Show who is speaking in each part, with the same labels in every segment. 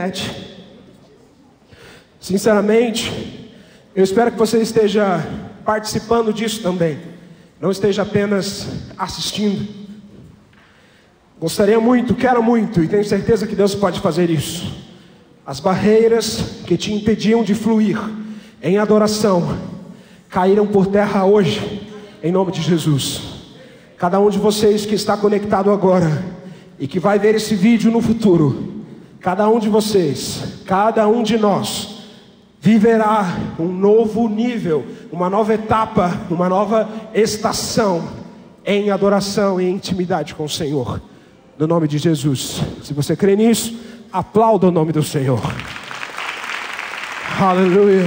Speaker 1: internet. Sinceramente, eu espero que você esteja participando disso também, não esteja apenas assistindo. Gostaria muito, quero muito, e tenho certeza que Deus pode fazer isso. As barreiras que te impediam de fluir em adoração caíram por terra hoje, em nome de Jesus. Cada um de vocês que está conectado agora e que vai ver esse vídeo no futuro, cada um de vocês, cada um de nós viverá um novo nível, uma nova etapa, uma nova estação em adoração e intimidade com o Senhor, no nome de Jesus. Se você crê nisso, aplauda o nome do Senhor. Aleluia.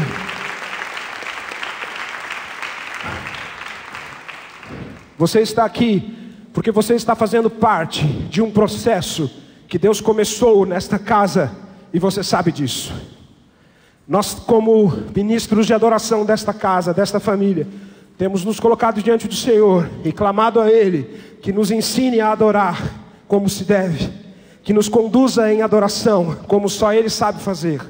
Speaker 1: Você está aqui porque você está fazendo parte de um processo que Deus começou nesta casa, e você sabe disso. Nós, como ministros de adoração desta casa, desta família, temos nos colocado diante do Senhor e clamado a Ele que nos ensine a adorar como se deve, que nos conduza em adoração como só Ele sabe fazer.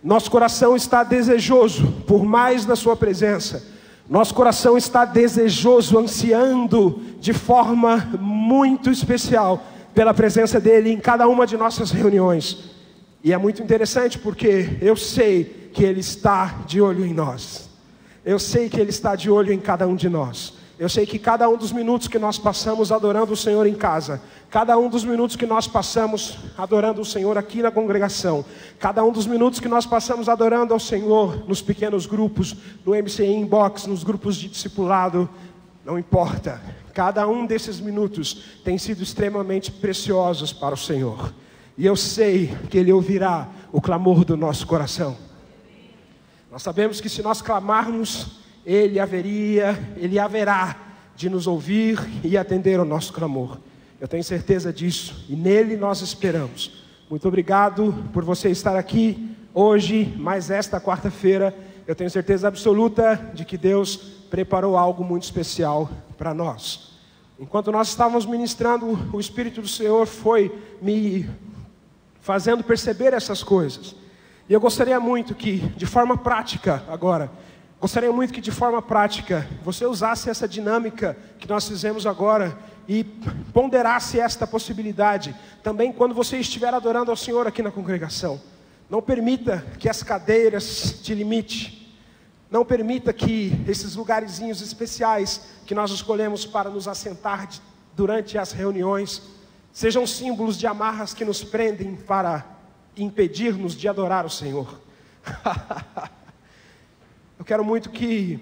Speaker 1: Nosso coração está desejoso por mais da sua presença. Nosso coração está desejoso, ansiando de forma muito especial pela presença dEle em cada uma de nossas reuniões. E é muito interessante porque eu sei que Ele está de olho em nós. Eu sei que Ele está de olho em cada um de nós. Eu sei que cada um dos minutos que nós passamos adorando o Senhor em casa, cada um dos minutos que nós passamos adorando o Senhor aqui na congregação, cada um dos minutos que nós passamos adorando ao Senhor nos pequenos grupos, no MCI Inbox, nos grupos de discipulado, não importa. Cada um desses minutos tem sido extremamente preciosos para o Senhor. E eu sei que Ele ouvirá o clamor do nosso coração. Nós sabemos que se nós clamarmos, Ele haverá de nos ouvir e atender ao nosso clamor. Eu tenho certeza disso e nele nós esperamos. Muito obrigado por você estar aqui hoje, mais esta quarta-feira. Eu tenho certeza absoluta de que Deus preparou algo muito especial para nós. Enquanto nós estávamos ministrando, o Espírito do Senhor foi me fazendo perceber essas coisas. E eu gostaria muito que, de forma prática agora, você usasse essa dinâmica que nós fizemos agora e ponderasse esta possibilidade também quando você estiver adorando ao Senhor aqui na congregação. Não permita que as cadeiras te limitem. Não permita que esses lugarzinhos especiais que nós escolhemos para nos assentar durante as reuniões sejam símbolos de amarras que nos prendem para impedir-nos de adorar o Senhor. Eu quero muito que,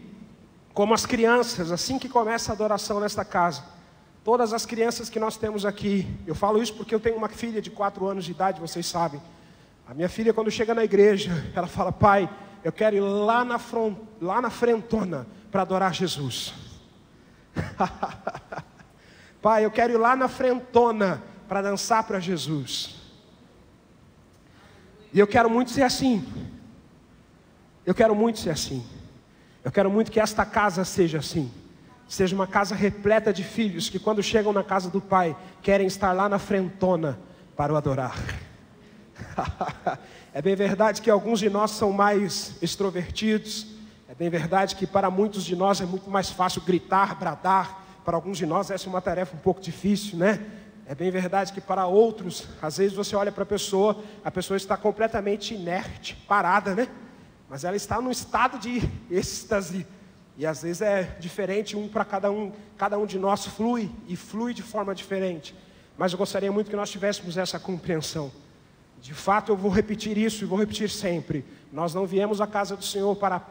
Speaker 1: como as crianças, assim que começa a adoração nesta casa, todas as crianças que nós temos aqui, eu falo isso porque eu tenho uma filha de 4 anos de idade, vocês sabem. A minha filha, quando chega na igreja, ela fala: pai, eu quero ir lá na frentona para adorar Jesus. Pai, eu quero ir lá na frentona para dançar para Jesus. E eu quero muito ser assim. Eu quero muito ser assim. Eu quero muito que esta casa seja assim. Seja uma casa repleta de filhos que quando chegam na casa do Pai, querem estar lá na frentona para o adorar. É bem verdade que alguns de nós são mais extrovertidos. É bem verdade que para muitos de nós é muito mais fácil gritar, bradar. Para alguns de nós essa é uma tarefa um pouco difícil, né? É bem verdade que para outros, às vezes você olha para a pessoa está completamente inerte, parada, né? Mas ela está num estado de êxtase. E às vezes é diferente para cada um de nós flui de forma diferente. Mas eu gostaria muito que nós tivéssemos essa compreensão. De fato eu vou repetir isso e vou repetir sempre. Nós não viemos à casa do Senhor para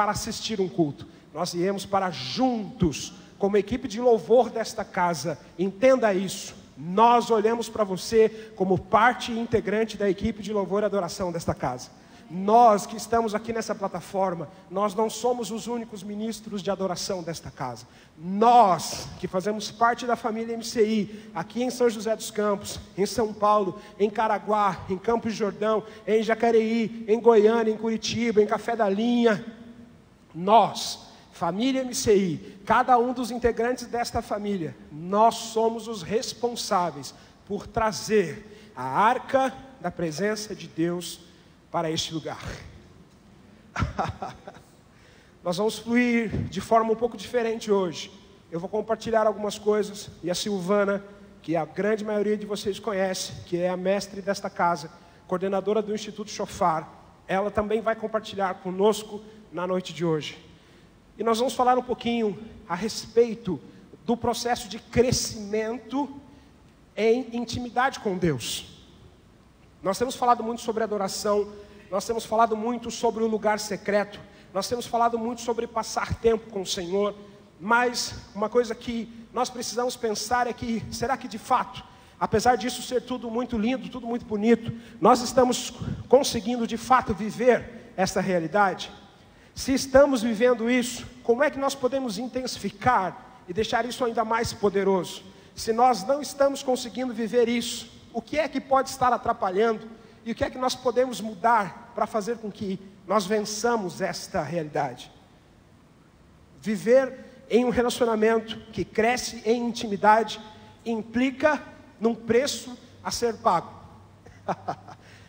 Speaker 1: assistir um culto. Nós viemos para juntos, como equipe de louvor desta casa, entenda isso. Nós olhamos para você como parte integrante da equipe de louvor e adoração desta casa. Nós que estamos aqui nessa plataforma, nós não somos os únicos ministros de adoração desta casa. Nós que fazemos parte da família MCI, aqui em São José dos Campos, em São Paulo, em Caraguá, em Campos de Jordão, em Jacareí, em Goiânia, em Curitiba, em Café da Linha. Nós, família MCI, cada um dos integrantes desta família, nós somos os responsáveis por trazer a arca da presença de Deus para este lugar. Nós vamos fluir de forma um pouco diferente hoje. Eu vou compartilhar algumas coisas, e a Silvana, que a grande maioria de vocês conhece, que é a mestre desta casa, coordenadora do Instituto Shofar, ela também vai compartilhar conosco na noite de hoje. E nós vamos falar um pouquinho a respeito do processo de crescimento em intimidade com Deus. Nós temos falado muito sobre adoração, nós temos falado muito sobre o lugar secreto, nós temos falado muito sobre passar tempo com o Senhor, mas uma coisa que nós precisamos pensar é que, será que de fato, apesar disso ser tudo muito lindo, tudo muito bonito, nós estamos conseguindo de fato viver essa realidade? Se estamos vivendo isso, como é que nós podemos intensificar e deixar isso ainda mais poderoso? Se nós não estamos conseguindo viver isso, o que é que pode estar atrapalhando? E o que é que nós podemos mudar para fazer com que nós vençamos esta realidade? Viver em um relacionamento que cresce em intimidade implica num preço a ser pago.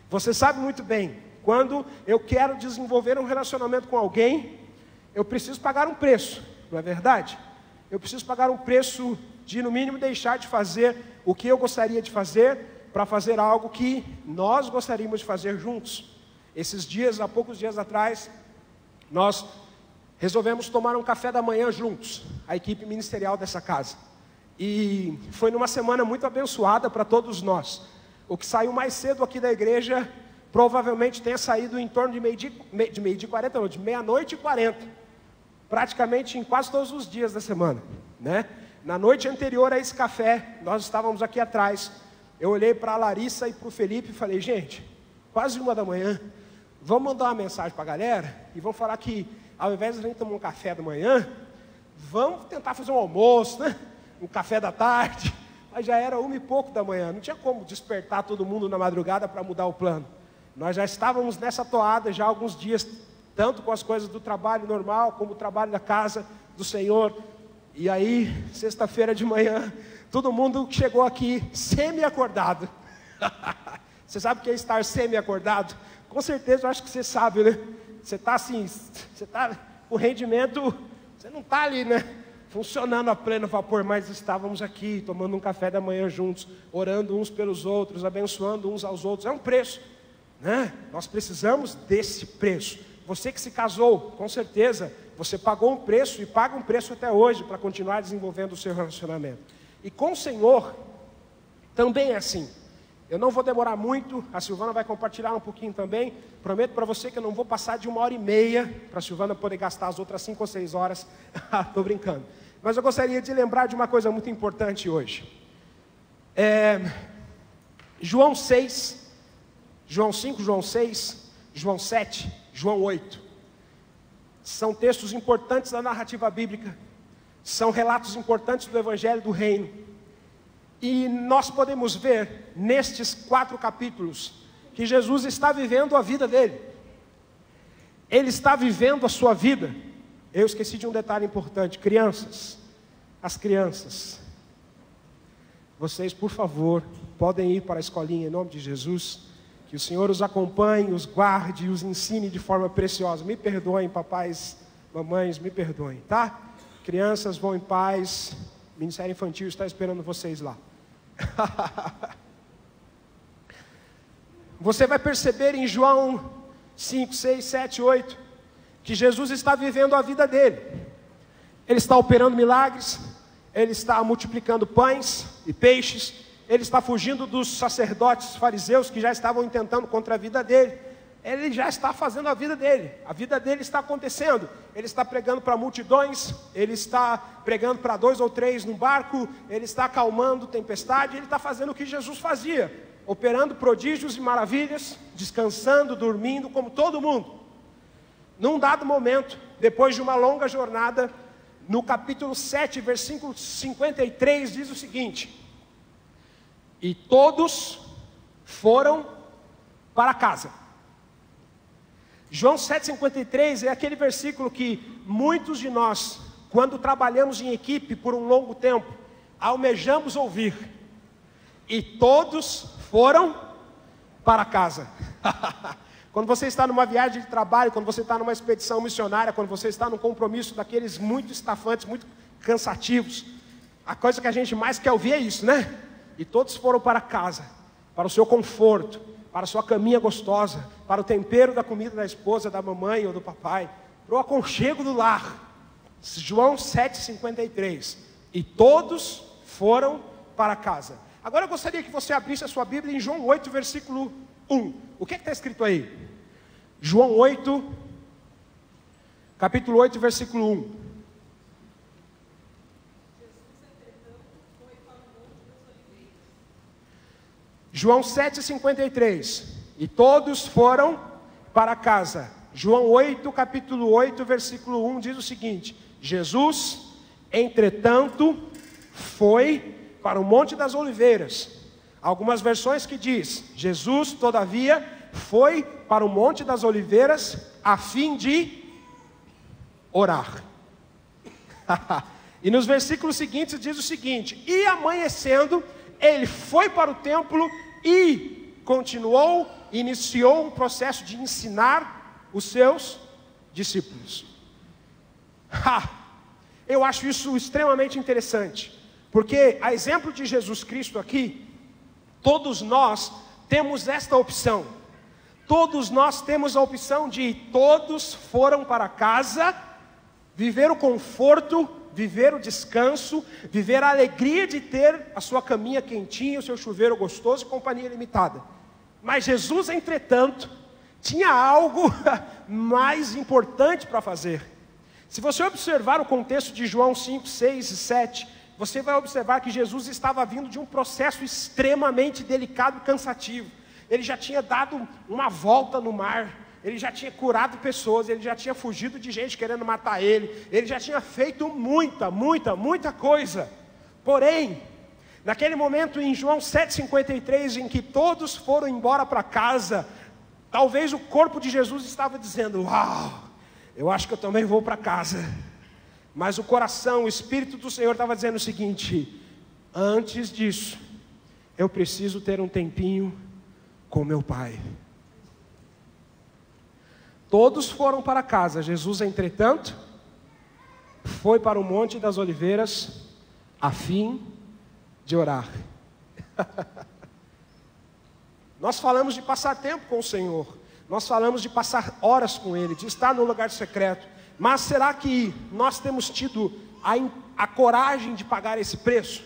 Speaker 1: Você sabe muito bem, quando eu quero desenvolver um relacionamento com alguém, eu preciso pagar um preço, não é verdade? Eu preciso pagar um preço de, no mínimo, deixar de fazer o que eu gostaria de fazer, para fazer algo que nós gostaríamos de fazer juntos. Esses dias, há poucos dias atrás, nós resolvemos tomar um café da manhã juntos, a equipe ministerial dessa casa. E foi numa semana muito abençoada para todos nós. O que saiu mais cedo aqui da igreja, provavelmente tenha saído em torno de meia-noite e 40. Praticamente em quase todos os dias da semana, né? Na noite anterior a esse café, nós estávamos aqui atrás. Eu olhei para a Larissa e para o Felipe e falei, gente, quase 1h, vamos mandar uma mensagem para a galera e vamos falar que, ao invés de a gente tomar um café da manhã, vamos tentar fazer um almoço, né? Um café da tarde. Mas já era 1 e pouco da manhã, não tinha como despertar todo mundo na madrugada para mudar o plano. Nós já estávamos nessa toada já há alguns dias, tanto com as coisas do trabalho normal, como o trabalho da casa do Senhor. E aí, sexta-feira de manhã, todo mundo chegou aqui semi-acordado. Você sabe o que é estar semi-acordado? Com certeza, eu acho que você sabe, né? Você está assim, você está com rendimento, você não está ali, né? Funcionando a pleno vapor, mas estávamos aqui, tomando um café da manhã juntos, orando uns pelos outros, abençoando uns aos outros. É um preço, né? Nós precisamos desse preço. Você que se casou, com certeza, você pagou um preço e paga um preço até hoje para continuar desenvolvendo o seu relacionamento. E com o Senhor, também é assim. Eu não vou demorar muito, a Silvana vai compartilhar um pouquinho também. Prometo para você que eu não vou passar de 1h30, para a Silvana poder gastar as outras 5 ou 6 horas. Estou brincando. Mas eu gostaria de lembrar de uma coisa muito importante hoje. João 6, João 5, João 6, João 7, João 8. São textos importantes da narrativa bíblica. São relatos importantes do Evangelho do Reino. E nós podemos ver nestes 4 capítulos que Jesus está vivendo a vida dele. Ele está vivendo a sua vida. Eu esqueci de um detalhe importante. Crianças, as crianças, vocês, por favor, podem ir para a escolinha em nome de Jesus. Que o Senhor os acompanhe, os guarde e os ensine de forma preciosa. Me perdoem, papais, mamães, me perdoem, tá? Crianças, vão em paz. O Ministério Infantil está esperando vocês lá. Você vai perceber em João 5, 6, 7, 8 que Jesus está vivendo a vida dele. Ele está operando milagres, ele está multiplicando pães e peixes, ele está fugindo dos sacerdotes fariseus que já estavam intentando contra a vida dele. Ele já está fazendo a vida dele está acontecendo. Ele está pregando para multidões, ele está pregando para 2 ou 3 num barco, ele está acalmando tempestade, ele está fazendo o que Jesus fazia, operando prodígios e maravilhas, descansando, dormindo, como todo mundo. Num dado momento, depois de uma longa jornada, no capítulo 7, versículo 53, diz o seguinte: e todos foram para casa. João 7,53 é aquele versículo que muitos de nós, quando trabalhamos em equipe por um longo tempo, almejamos ouvir. E todos foram para casa. Quando você está numa viagem de trabalho, quando você está numa expedição missionária, quando você está num compromisso daqueles muito estafantes, muito cansativos, a coisa que a gente mais quer ouvir é isso, né? E todos foram para casa, para o seu conforto, para a sua caminha gostosa, para o tempero da comida da esposa, da mamãe ou do papai, para o aconchego do lar. João 7,53. E todos foram para casa. Agora eu gostaria que você abrisse a sua Bíblia em João 8, versículo 1. O que está escrito aí? João 8, capítulo 8, versículo 1. João 7,53. E todos foram para casa. João 8, capítulo 8, versículo 1 diz o seguinte: Jesus, entretanto, foi para o Monte das Oliveiras. Algumas versões que diz: Jesus, todavia, foi para o Monte das Oliveiras a fim de orar. E nos versículos seguintes diz o seguinte: e amanhecendo, ele foi para o templo e iniciou um processo de ensinar os seus discípulos. Eu acho isso extremamente interessante, porque a exemplo de Jesus Cristo aqui, todos nós temos esta opção. Todos nós temos a opção de todos foram para casa, viver o conforto, viver o descanso, viver a alegria de ter a sua caminha quentinha, o seu chuveiro gostoso e companhia limitada. Mas Jesus, entretanto, tinha algo mais importante para fazer. Se você observar o contexto de João 5, 6 e 7, você vai observar que Jesus estava vindo de um processo extremamente delicado e cansativo. Ele já tinha dado uma volta no mar, ele já tinha curado pessoas, ele já tinha fugido de gente querendo matar ele já tinha feito muita coisa. Porém, naquele momento em João 7,53, em que todos foram embora para casa, talvez o corpo de Jesus estava dizendo: uau, eu acho que eu também vou para casa. Mas o coração, o Espírito do Senhor estava dizendo o seguinte: antes disso, eu preciso ter um tempinho com meu Pai. Todos foram para casa. Jesus, entretanto, foi para o Monte das Oliveiras a fim de orar. Nós falamos de passar tempo com o Senhor, nós falamos de passar horas com Ele, de estar no lugar secreto. Mas será que nós temos tido a coragem de pagar esse preço?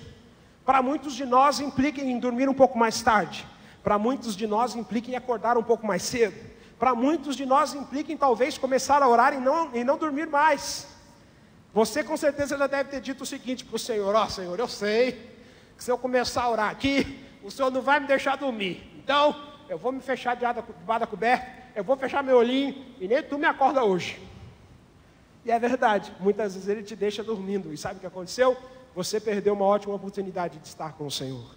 Speaker 1: Para muitos de nós implica em dormir um pouco mais tarde. Para muitos de nós implica em acordar um pouco mais cedo. Para muitos de nós implica em talvez começar a orar e não dormir mais. Você com certeza já deve ter dito o seguinte para o Senhor: ó Senhor, eu sei que se eu começar a orar aqui, o Senhor não vai me deixar dormir. Então, eu vou me fechar debaixo da coberta, eu vou fechar meu olhinho e nem tu me acorda hoje. E é verdade, muitas vezes Ele te deixa dormindo. E sabe o que aconteceu? Você perdeu uma ótima oportunidade de estar com o Senhor.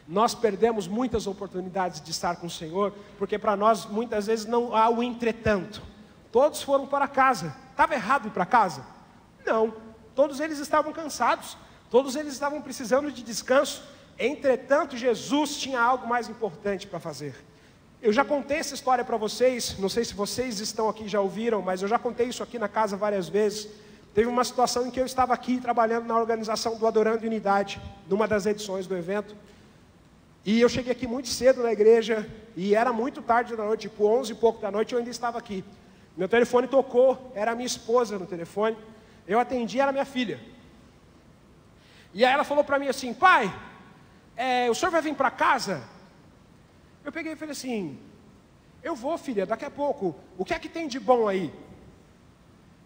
Speaker 1: Nós perdemos muitas oportunidades de estar com o Senhor, porque para nós muitas vezes não há o entretanto. Todos foram para casa. Estava errado ir para casa? Não, todos eles estavam cansados, todos eles estavam precisando de descanso. Entretanto, Jesus tinha algo mais importante para fazer. Eu já contei essa história para vocês, não sei se vocês estão aqui já ouviram, mas eu já contei isso aqui na casa várias vezes. Teve uma situação em que eu estava aqui trabalhando na organização do Adorando em Unidade, numa das edições do evento. E eu cheguei aqui muito cedo na igreja, e era muito tarde da noite, tipo 11 e pouco da noite, eu ainda estava aqui. Meu telefone tocou, era a minha esposa no telefone, eu atendi, era minha filha. E aí ela falou para mim assim: pai, o senhor vai vir para casa? Eu peguei e falei assim: eu vou, filha, daqui a pouco, o que é que tem de bom aí?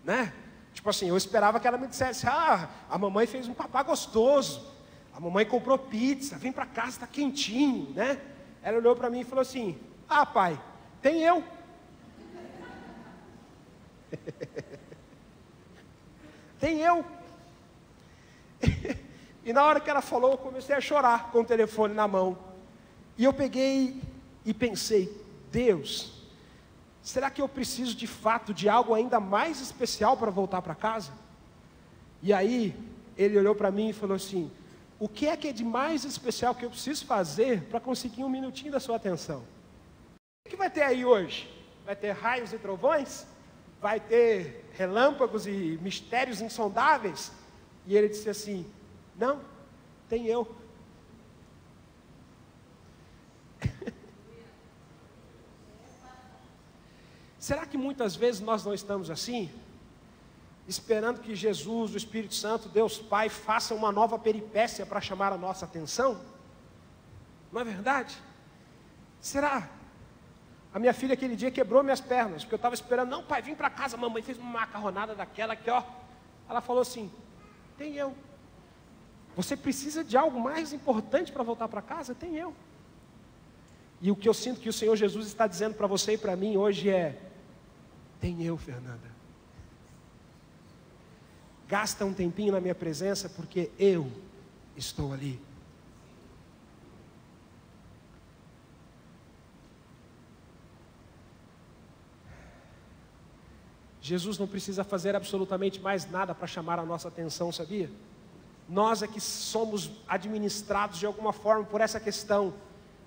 Speaker 1: Né? Tipo assim, eu esperava que ela me dissesse: a mamãe fez um papá gostoso, a mamãe comprou pizza, vem para casa, está quentinho, né? Ela olhou para mim e falou assim: pai, tem eu. Tem eu. E na hora que ela falou, eu comecei a chorar com o telefone na mão. E eu peguei e pensei: Deus, será que eu preciso de fato de algo ainda mais especial para voltar para casa? E aí, ele olhou para mim e falou assim: O que é de mais especial que eu preciso fazer para conseguir um minutinho da sua atenção? O que vai ter aí hoje? Vai ter raios e trovões? Vai ter relâmpagos e mistérios insondáveis? E ele disse assim: não, tem eu. Será que muitas vezes nós não estamos assim? Esperando que Jesus, o Espírito Santo, Deus Pai, faça uma nova peripécia para chamar a nossa atenção? Não é verdade? Será? A minha filha aquele dia quebrou minhas pernas, porque eu estava esperando: não, pai, vem para casa, mamãe fez uma macarronada daquela aqui, ó. Ela falou assim: tem eu. Você precisa de algo mais importante para voltar para casa? Tem eu. E o que eu sinto que o Senhor Jesus está dizendo para você e para mim hoje é: tem eu, Fernanda. Gasta um tempinho na minha presença, porque eu estou ali. Jesus não precisa fazer absolutamente mais nada para chamar a nossa atenção, sabia? Nós é que somos administrados de alguma forma por essa questão.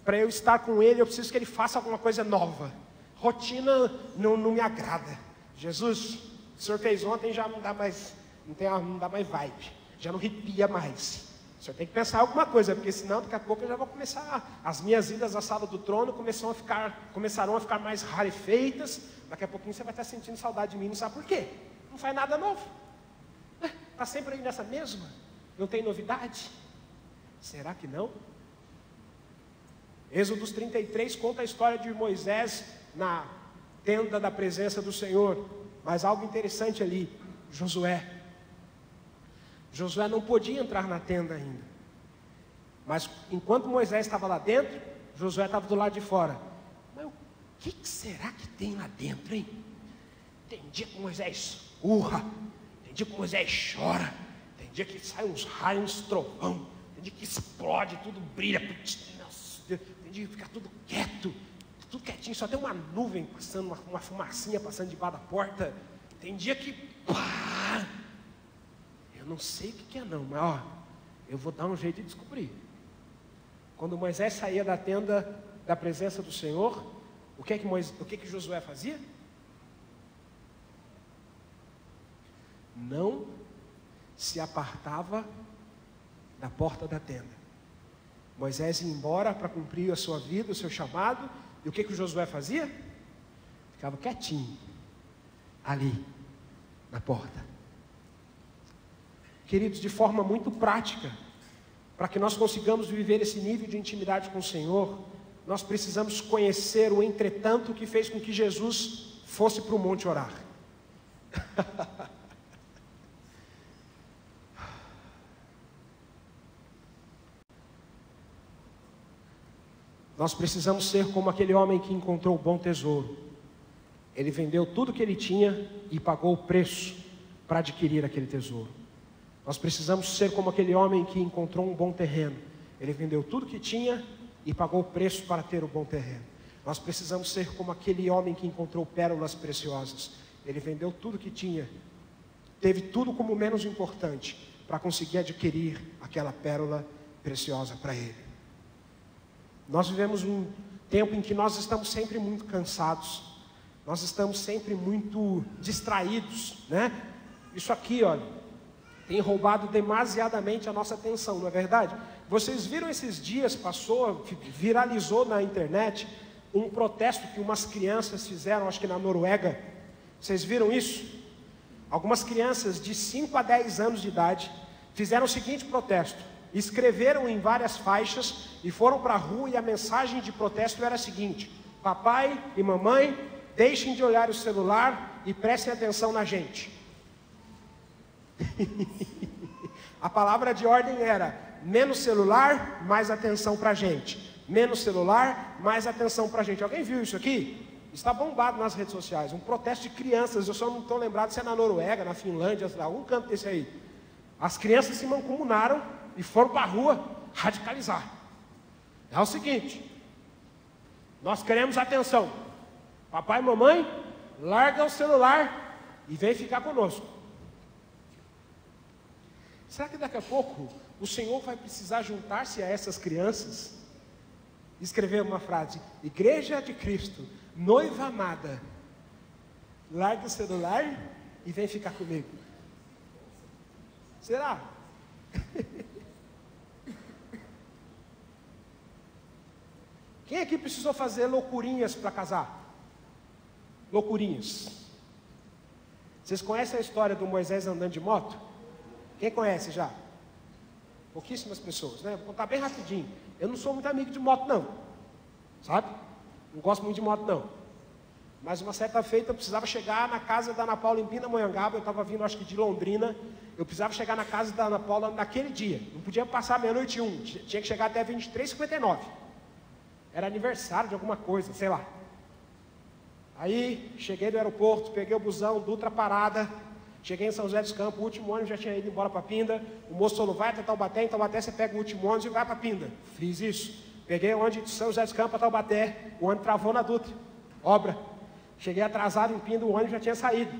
Speaker 1: Para eu estar com Ele, eu preciso que Ele faça alguma coisa nova. Rotina não me agrada. Jesus, o Senhor fez ontem, já não dá mais, não dá mais vibe, já não arrepia mais. O Senhor tem que pensar alguma coisa, porque senão daqui a pouco eu já vou começar, as minhas idas à sala do trono começarão a ficar mais rarefeitas. Daqui a pouquinho você vai estar sentindo saudade de mim, não sabe por quê? Não faz nada novo. Está sempre aí nessa mesma, não tem novidade. Será que não? Êxodo 33 conta a história de Moisés na tenda da presença do Senhor. Mas algo interessante ali, Josué não podia entrar na tenda ainda. Mas enquanto Moisés estava lá dentro, Josué estava do lado de fora. Mas o que será que tem lá dentro, hein? Tem dia que Moisés urra, tem dia que Moisés chora, tem dia que sai uns raios, uns trovão, tem dia que explode, tudo brilha, tem dia que fica tudo quieto, tudo quietinho, só tem uma nuvem passando, uma fumacinha passando debaixo da porta. Tem dia que pá, eu não sei o que é não, mas ó, eu vou dar um jeito de descobrir. Quando Moisés saía da tenda da presença do Senhor, o que que Josué fazia? Não se apartava da porta da tenda. Moisés ia embora para cumprir a sua vida, o seu chamado, e o que o Josué fazia? Ficava quietinho, ali, na porta. Queridos, de forma muito prática, para que nós consigamos viver esse nível de intimidade com o Senhor, nós precisamos conhecer o entretanto que fez com que Jesus fosse para o monte orar. Nós precisamos ser como aquele homem que encontrou o bom tesouro. Ele vendeu tudo que ele tinha e pagou o preço para adquirir aquele tesouro. Nós precisamos ser como aquele homem que encontrou um bom terreno. Ele vendeu tudo que tinha e pagou o preço para ter o bom terreno. Nós precisamos ser como aquele homem que encontrou pérolas preciosas. Ele vendeu tudo que tinha, teve tudo como menos importante para conseguir adquirir aquela pérola preciosa para ele. Nós vivemos um tempo em que nós estamos sempre muito cansados, nós estamos sempre muito distraídos, né? Isso aqui, olha, tem roubado demasiadamente a nossa atenção, não é verdade? Vocês viram esses dias, viralizou na internet, um protesto que umas crianças fizeram, acho que na Noruega. Vocês viram isso? Algumas crianças de 5 a 10 anos de idade fizeram o seguinte protesto: escreveram em várias faixas e foram para a rua, e a mensagem de protesto era a seguinte: papai e mamãe, deixem de olhar o celular e prestem atenção na gente. A palavra de ordem era: menos celular, mais atenção para a gente. Menos celular, mais atenção para a gente. Alguém viu isso aqui? Está bombado nas redes sociais. Um protesto de crianças. Eu só não estou lembrado se é na Noruega, na Finlândia, algum canto desse aí. As crianças se mancomunaram e foram para a rua radicalizar. É o seguinte: nós queremos atenção. Papai e mamãe, larga o celular e vem ficar conosco. Será que daqui a pouco o Senhor vai precisar juntar-se a essas crianças e escrever uma frase: Igreja de Cristo, noiva amada, larga o celular e vem ficar comigo. Será? Quem aqui precisou fazer loucurinhas para casar? Loucurinhas. Vocês conhecem a história do Moisés andando de moto? Quem conhece já? Pouquíssimas pessoas, né? Vou contar bem rapidinho. Eu não sou muito amigo de moto não, sabe? Não gosto muito de moto não. Mas uma certa feita eu precisava chegar na casa da Ana Paula em Pindamonhangaba. Eu estava vindo acho que de Londrina. Eu precisava chegar na casa da Ana Paula naquele dia. Não podia passar meia-noite e 1. Tinha que chegar até 23h59. Era aniversário de alguma coisa, sei lá. Aí cheguei do aeroporto, peguei o busão, Dutra parada. Cheguei em São José dos Campos, o último ônibus já tinha ido embora para Pinda. O moço falou: vai até Taubaté, em Taubaté você pega o último ônibus e vai para Pinda. Fiz isso. Peguei o ônibus de São José dos Campos para Taubaté, o ônibus travou na Dutra. Obra. Cheguei atrasado em Pinda, o ônibus já tinha saído.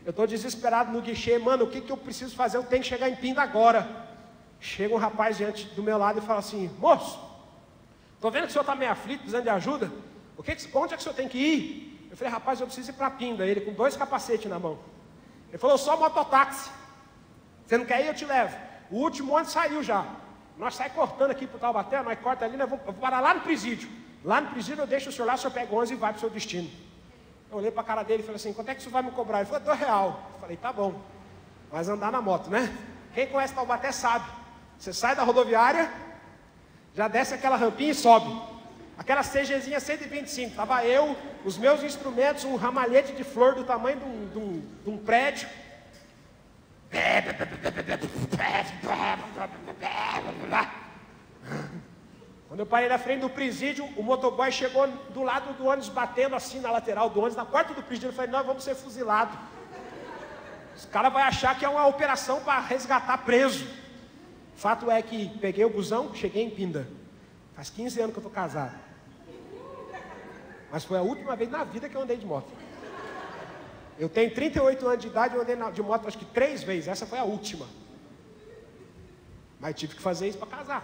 Speaker 1: Eu estou desesperado no guichê, mano, o que eu preciso fazer? Eu tenho que chegar em Pinda agora. Chega um rapaz diante do meu lado e fala assim: moço, estou vendo que o senhor está meio aflito, precisando de ajuda. Onde é que o senhor tem que ir? Eu falei: rapaz, eu preciso ir para Pinda. Ele com 2 capacetes na mão. Ele falou: só mototáxi. Você não quer ir? Eu te levo. O último ônibus saiu já. Nós saímos cortando aqui para o Taubaté, nós corta ali, eu vou parar lá no presídio. Lá no presídio eu deixo o senhor lá, o senhor pega o ônibus e vai para o seu destino. Eu olhei para a cara dele e falei assim: quanto é que você vai me cobrar? Ele falou: R$2. Eu falei: tá bom. Mas andar na moto, né? Quem conhece Taubaté sabe. Você sai da rodoviária, já desce aquela rampinha e sobe. Aquela CGzinha 125. Estava eu, os meus instrumentos, um ramalhete de flor do tamanho de um prédio. Quando eu parei na frente do presídio, o motoboy chegou do lado do ônibus, batendo assim na lateral do ônibus, na porta do presídio. Eu falei: nós vamos ser fuzilados. Os caras vão achar que é uma operação para resgatar preso. Fato é que peguei o busão, cheguei em Pinda. Faz 15 anos que eu estou casado. Mas foi a última vez na vida que eu andei de moto. Eu tenho 38 anos de idade, eu andei de moto acho que 3 vezes. Essa foi a última. Mas tive que fazer isso para casar.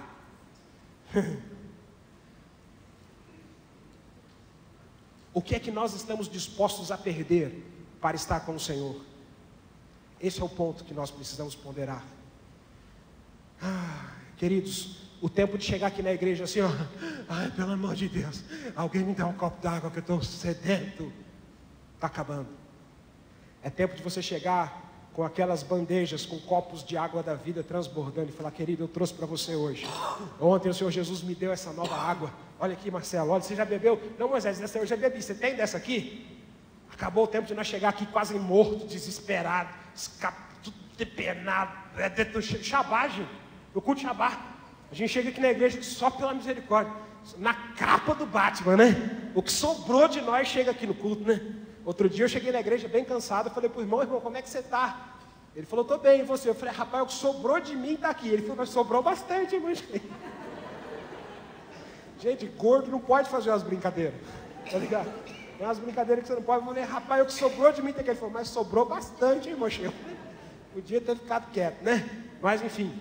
Speaker 1: O que é que nós estamos dispostos a perder para estar com o Senhor? Esse é o ponto que nós precisamos ponderar. Queridos, o tempo de chegar aqui na igreja assim, ó, ai, pelo amor de Deus, alguém me dá um copo d'água que eu estou sedento, está acabando. É tempo de você chegar com aquelas bandejas, com copos de água da vida transbordando e falar: querido, eu trouxe para você hoje. Ontem o Senhor Jesus me deu essa nova água. Olha aqui, Marcelo, olha, você já bebeu? Não, Moisés, essa eu já bebi. Você tem dessa aqui? Acabou o tempo de nós chegar aqui quase morto, desesperado, tudo depenado, Shabá, gente. Eu culto Shabá. A gente chega aqui na igreja só pela misericórdia, na capa do Batman, né? O que sobrou de nós chega aqui no culto, né? Outro dia eu cheguei na igreja bem cansado, eu falei pro irmão: como é que você está? Ele falou: estou bem, e você? Eu falei: rapaz, o que sobrou de mim está aqui. Ele falou: mas sobrou bastante, irmão. Gente, gordo não pode fazer umas brincadeiras, tá ligado? Tem umas brincadeiras que você não pode. Eu falei: rapaz, o que sobrou de mim está aqui. Ele falou: mas sobrou bastante, irmão. Podia ter ficado quieto, né? Mas enfim.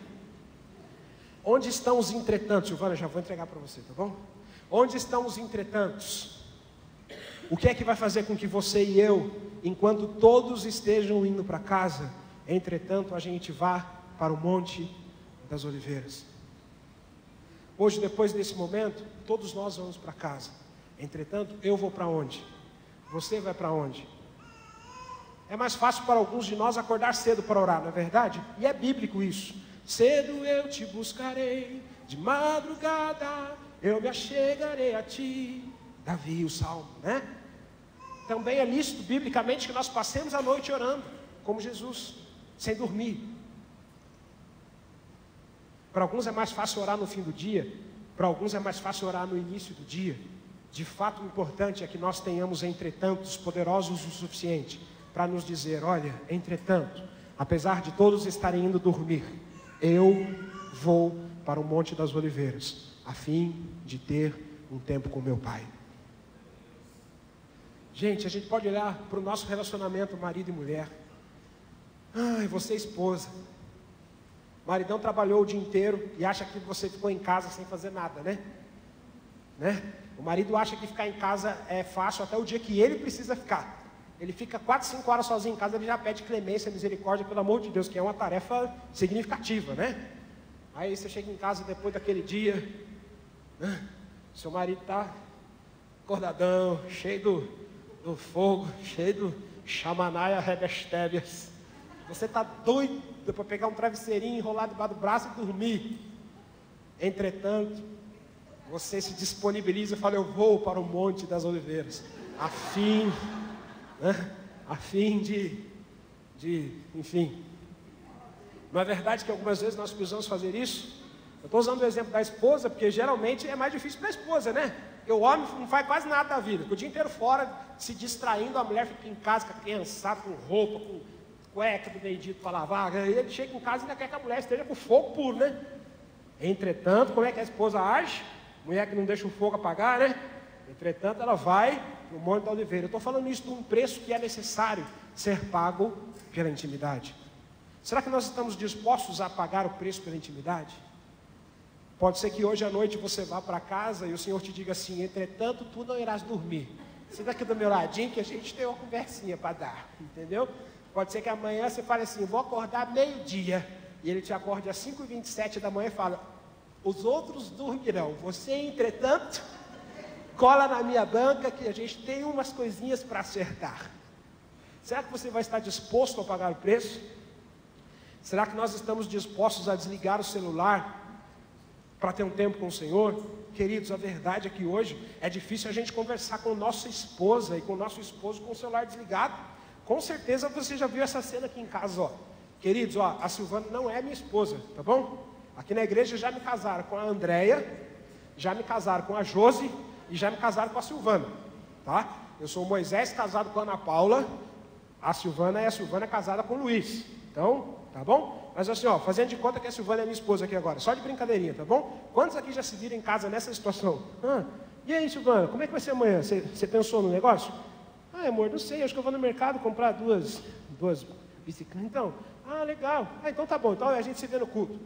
Speaker 1: Onde estão os entretantos? Silvana, já vou entregar para você, tá bom? Onde estão os entretantos? O que é que vai fazer com que você e eu, enquanto todos estejam indo para casa, entretanto a gente vá para o Monte das Oliveiras? Hoje, depois desse momento, todos nós vamos para casa. Entretanto, eu vou para onde? Você vai para onde? É mais fácil para alguns de nós acordar cedo para orar, não é verdade? E é bíblico isso. Cedo eu te buscarei, de madrugada eu me achegarei a ti. Davi, o salmo, né? Também é lícito, biblicamente, que nós passemos a noite orando, como Jesus, sem dormir. Para alguns é mais fácil orar no fim do dia, para alguns é mais fácil orar no início do dia. De fato, o importante é que nós tenhamos, entretanto, os poderosos o suficiente para nos dizer: olha, entretanto, apesar de todos estarem indo dormir, eu vou para o Monte das Oliveiras, a fim de ter um tempo com meu Pai. Gente, a gente pode olhar para o nosso relacionamento marido e mulher. Ai, você esposa, O maridão trabalhou o dia inteiro e acha que você ficou em casa sem fazer nada, né? O marido acha que ficar em casa é fácil até o dia que ele precisa ficar. Ele fica 4, 5 horas sozinho em casa, ele já pede clemência, misericórdia, pelo amor de Deus, que é uma tarefa significativa, né? Aí você chega em casa depois daquele dia, seu marido está acordadão, cheio do fogo, cheio do chamanaia rebestébias. Você está doido para pegar um travesseirinho, enrolar debaixo do braço e dormir. Entretanto, você se disponibiliza e fala, eu vou para o Monte das Oliveiras, a fim de, enfim. Não é verdade que algumas vezes nós precisamos fazer isso? Eu estou usando o exemplo da esposa, porque geralmente é mais difícil para a esposa, né? Porque o homem não faz quase nada da vida, fica o dia inteiro fora, se distraindo, a mulher fica em casa, fica cansada, com roupa, com cueca do meio-dia para lavar, e ele chega em casa e ainda quer que a mulher esteja com fogo puro, né? Entretanto, como é que a esposa age? Mulher que não deixa o fogo apagar, né? Entretanto, ela vai no Monte da Oliveira. Eu estou falando isso de um preço que é necessário ser pago pela intimidade. Será que nós estamos dispostos a pagar o preço pela intimidade? Pode ser que hoje à noite você vá para casa e o Senhor te diga assim, entretanto, tu não irás dormir. Senta aqui do meu ladinho que a gente tem uma conversinha para dar, entendeu? Pode ser que amanhã você fale assim, vou acordar meio-dia. E ele te acorde às 5h27 da manhã e fala, os outros dormirão. Você, entretanto, cola na minha banca que a gente tem umas coisinhas para acertar. Será que você vai estar disposto a pagar o preço? Será que nós estamos dispostos a desligar o celular para ter um tempo com o Senhor? Queridos, a verdade é que hoje é difícil a gente conversar com nossa esposa e com nosso esposo com o celular desligado. Com certeza você já viu essa cena aqui em casa, ó. Queridos, ó, a Silvana não é minha esposa, tá bom? Aqui na igreja já me casaram com a Andréia, já me casaram com a Josi e já me casaram com a Silvana, tá? Eu sou o Moisés casado com a Ana Paula, a Silvana é casada com o Luiz. Então, tá bom? Mas assim, ó, fazendo de conta que a Silvana é minha esposa aqui agora, só de brincadeirinha, tá bom? Quantos aqui já se viram em casa nessa situação? E aí, Silvana, como é que vai ser amanhã? Você pensou no negócio? Amor, não sei, acho que eu vou no mercado comprar duas bicicletas. Então, legal. Então tá bom, então a gente se vê no culto.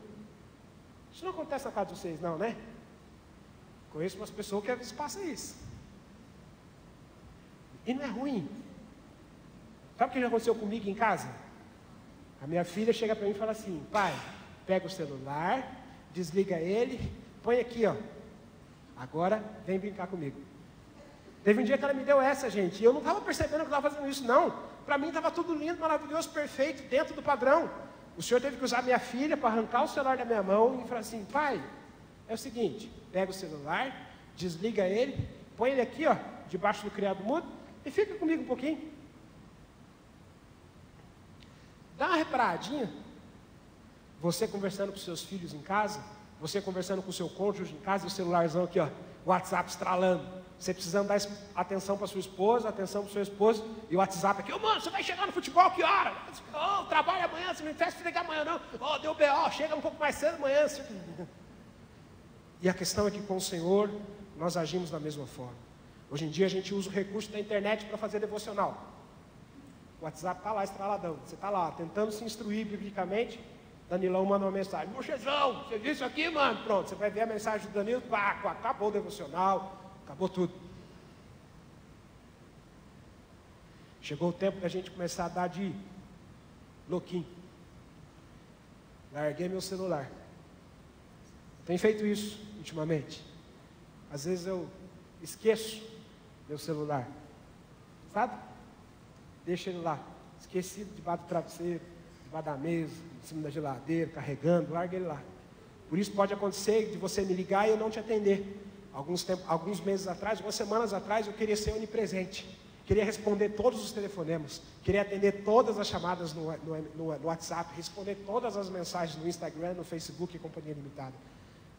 Speaker 1: Isso não acontece na casa de vocês, não, né? Conheço umas pessoas que às vezes passa isso. E não é ruim. Sabe o que já aconteceu comigo em casa? A minha filha chega para mim e fala assim, pai, pega o celular, desliga ele, põe aqui, ó. Agora vem brincar comigo. Teve um dia que ela me deu essa, gente, e eu não estava percebendo que eu estava fazendo isso, não. Para mim estava tudo lindo, maravilhoso, perfeito, dentro do padrão. O Senhor teve que usar minha filha para arrancar o celular da minha mão e falar assim, pai, é o seguinte, pega o celular, desliga ele, põe ele aqui, ó, debaixo do criado mudo, e fica comigo um pouquinho. Dá uma reparadinha. Você conversando com seus filhos em casa, você conversando com o seu cônjuge em casa, e o celularzão aqui, ó, o WhatsApp estralando. Você precisando dar atenção para sua esposa, atenção para o seu esposo, e o WhatsApp aqui, mano, você vai chegar no futebol que hora? Trabalha amanhã, você não me faz ligar amanhã não. Deu B.O., chega um pouco mais cedo amanhã. E a questão é que com o Senhor, nós agimos da mesma forma. Hoje em dia a gente usa o recurso da internet para fazer devocional. O WhatsApp está lá estraladão, você está lá tentando se instruir biblicamente, Danilão manda uma mensagem, Mochezão, você viu isso aqui, mano? Pronto, você vai ver a mensagem do Danilo, acabou o devocional, acabou tudo. Chegou o tempo da gente começar a dar de louquinho. Larguei meu celular. Tenho feito isso ultimamente. Às vezes eu esqueço meu celular, sabe? Deixa ele lá, esquecido debaixo do travesseiro, debaixo da mesa, em cima da geladeira, carregando, larga ele lá. Por isso pode acontecer de você me ligar e eu não te atender. Alguns meses atrás, algumas semanas atrás, eu queria ser onipresente. Queria responder todos os telefonemas, queria atender todas as chamadas no WhatsApp, responder todas as mensagens no Instagram, no Facebook e Companhia Limitada.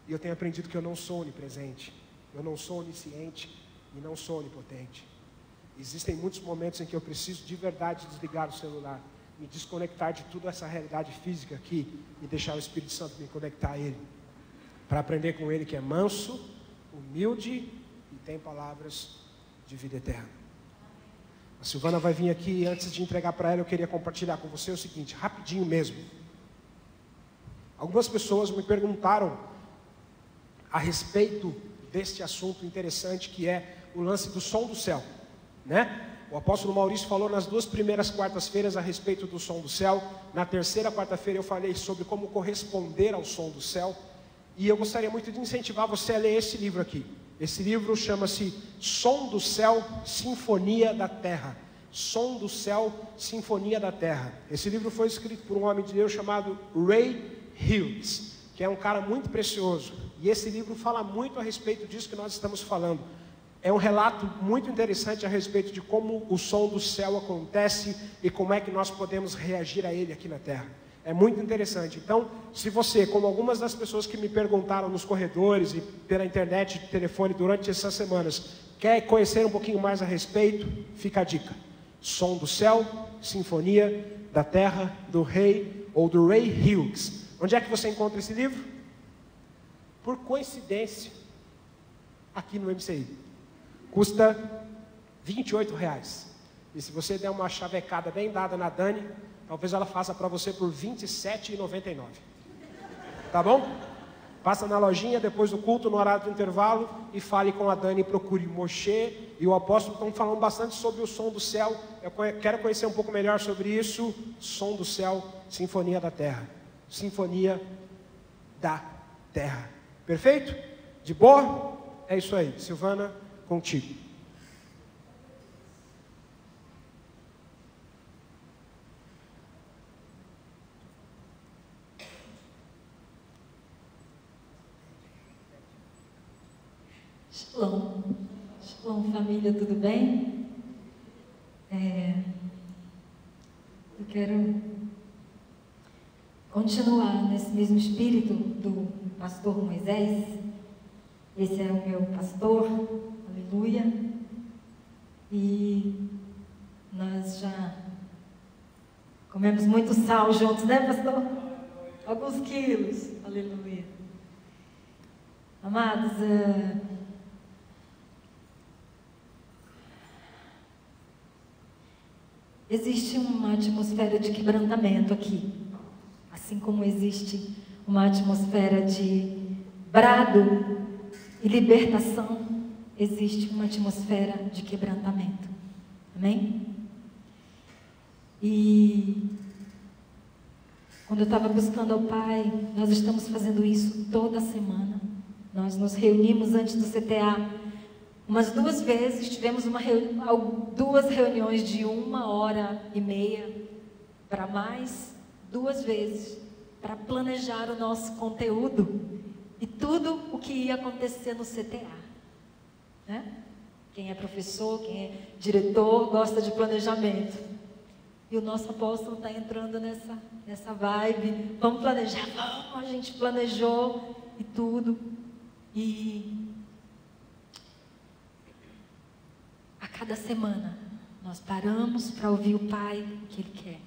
Speaker 1: E eu tenho aprendido que eu não sou onipresente, eu não sou onisciente e não sou onipotente. Existem muitos momentos em que eu preciso de verdade desligar o celular, me desconectar de toda essa realidade física aqui e deixar o Espírito Santo me conectar a Ele, para aprender com Ele que é manso, humilde e tem palavras de vida eterna. A Silvana vai vir aqui e antes de entregar para ela eu queria compartilhar com você o seguinte, rapidinho mesmo. Algumas pessoas me perguntaram a respeito deste assunto interessante que é o lance do som do céu, né? O apóstolo Maurício falou nas 2 primeiras quartas-feiras a respeito do som do céu. Na terceira quarta-feira eu falei sobre como corresponder ao som do céu. E eu gostaria muito de incentivar você a ler esse livro aqui. Esse livro chama-se Som do Céu, Sinfonia da Terra. Som do Céu, Sinfonia da Terra. Esse livro foi escrito por um homem de Deus chamado Ray Hughes, que é um cara muito precioso. E esse livro fala muito a respeito disso que nós estamos falando. É um relato muito interessante a respeito de como o som do céu acontece e como é que nós podemos reagir a ele aqui na terra. É muito interessante. Então, se você, como algumas das pessoas que me perguntaram nos corredores e pela internet, telefone durante essas semanas, quer conhecer um pouquinho mais a respeito, fica a dica. Som do Céu, Sinfonia da Terra, do Ray Hughes. Onde é que você encontra esse livro? Por coincidência, aqui no MCI. Custa R$28. E se você der uma chavecada bem dada na Dani, talvez ela faça para você por R$27,99. Tá bom? Passa na lojinha depois do culto, no horário do intervalo, e fale com a Dani, procure Moshe e o apóstolo. Estão falando bastante sobre o som do céu. Eu quero conhecer um pouco melhor sobre isso. Som do Céu, Sinfonia da Terra. Sinfonia da Terra. Perfeito? De boa? É isso aí. Silvana, contigo.
Speaker 2: Shalom. Shalom, família, tudo bem? Eu quero continuar nesse mesmo espírito do pastor Moisés. Esse é o meu pastor, aleluia. E nós já comemos muito sal juntos, né, pastor? Alguns quilos, aleluia. Amados, existe uma atmosfera de quebrantamento aqui, assim como existe uma atmosfera de brado e libertação, existe uma atmosfera de quebrantamento. Amém? E quando eu estava buscando ao Pai, nós estamos fazendo isso toda semana. Nós nos reunimos antes do CTA umas 2 vezes, tivemos 2 reuniões de 1h30 para mais 2 vezes, para planejar o nosso conteúdo e tudo o que ia acontecer no CTA, né? Quem é professor, quem é diretor, gosta de planejamento. E o nosso apóstolo está entrando nessa vibe. Vamos planejar? Vamos, a gente planejou e tudo. E a cada semana nós paramos para ouvir o Pai, o que Ele quer.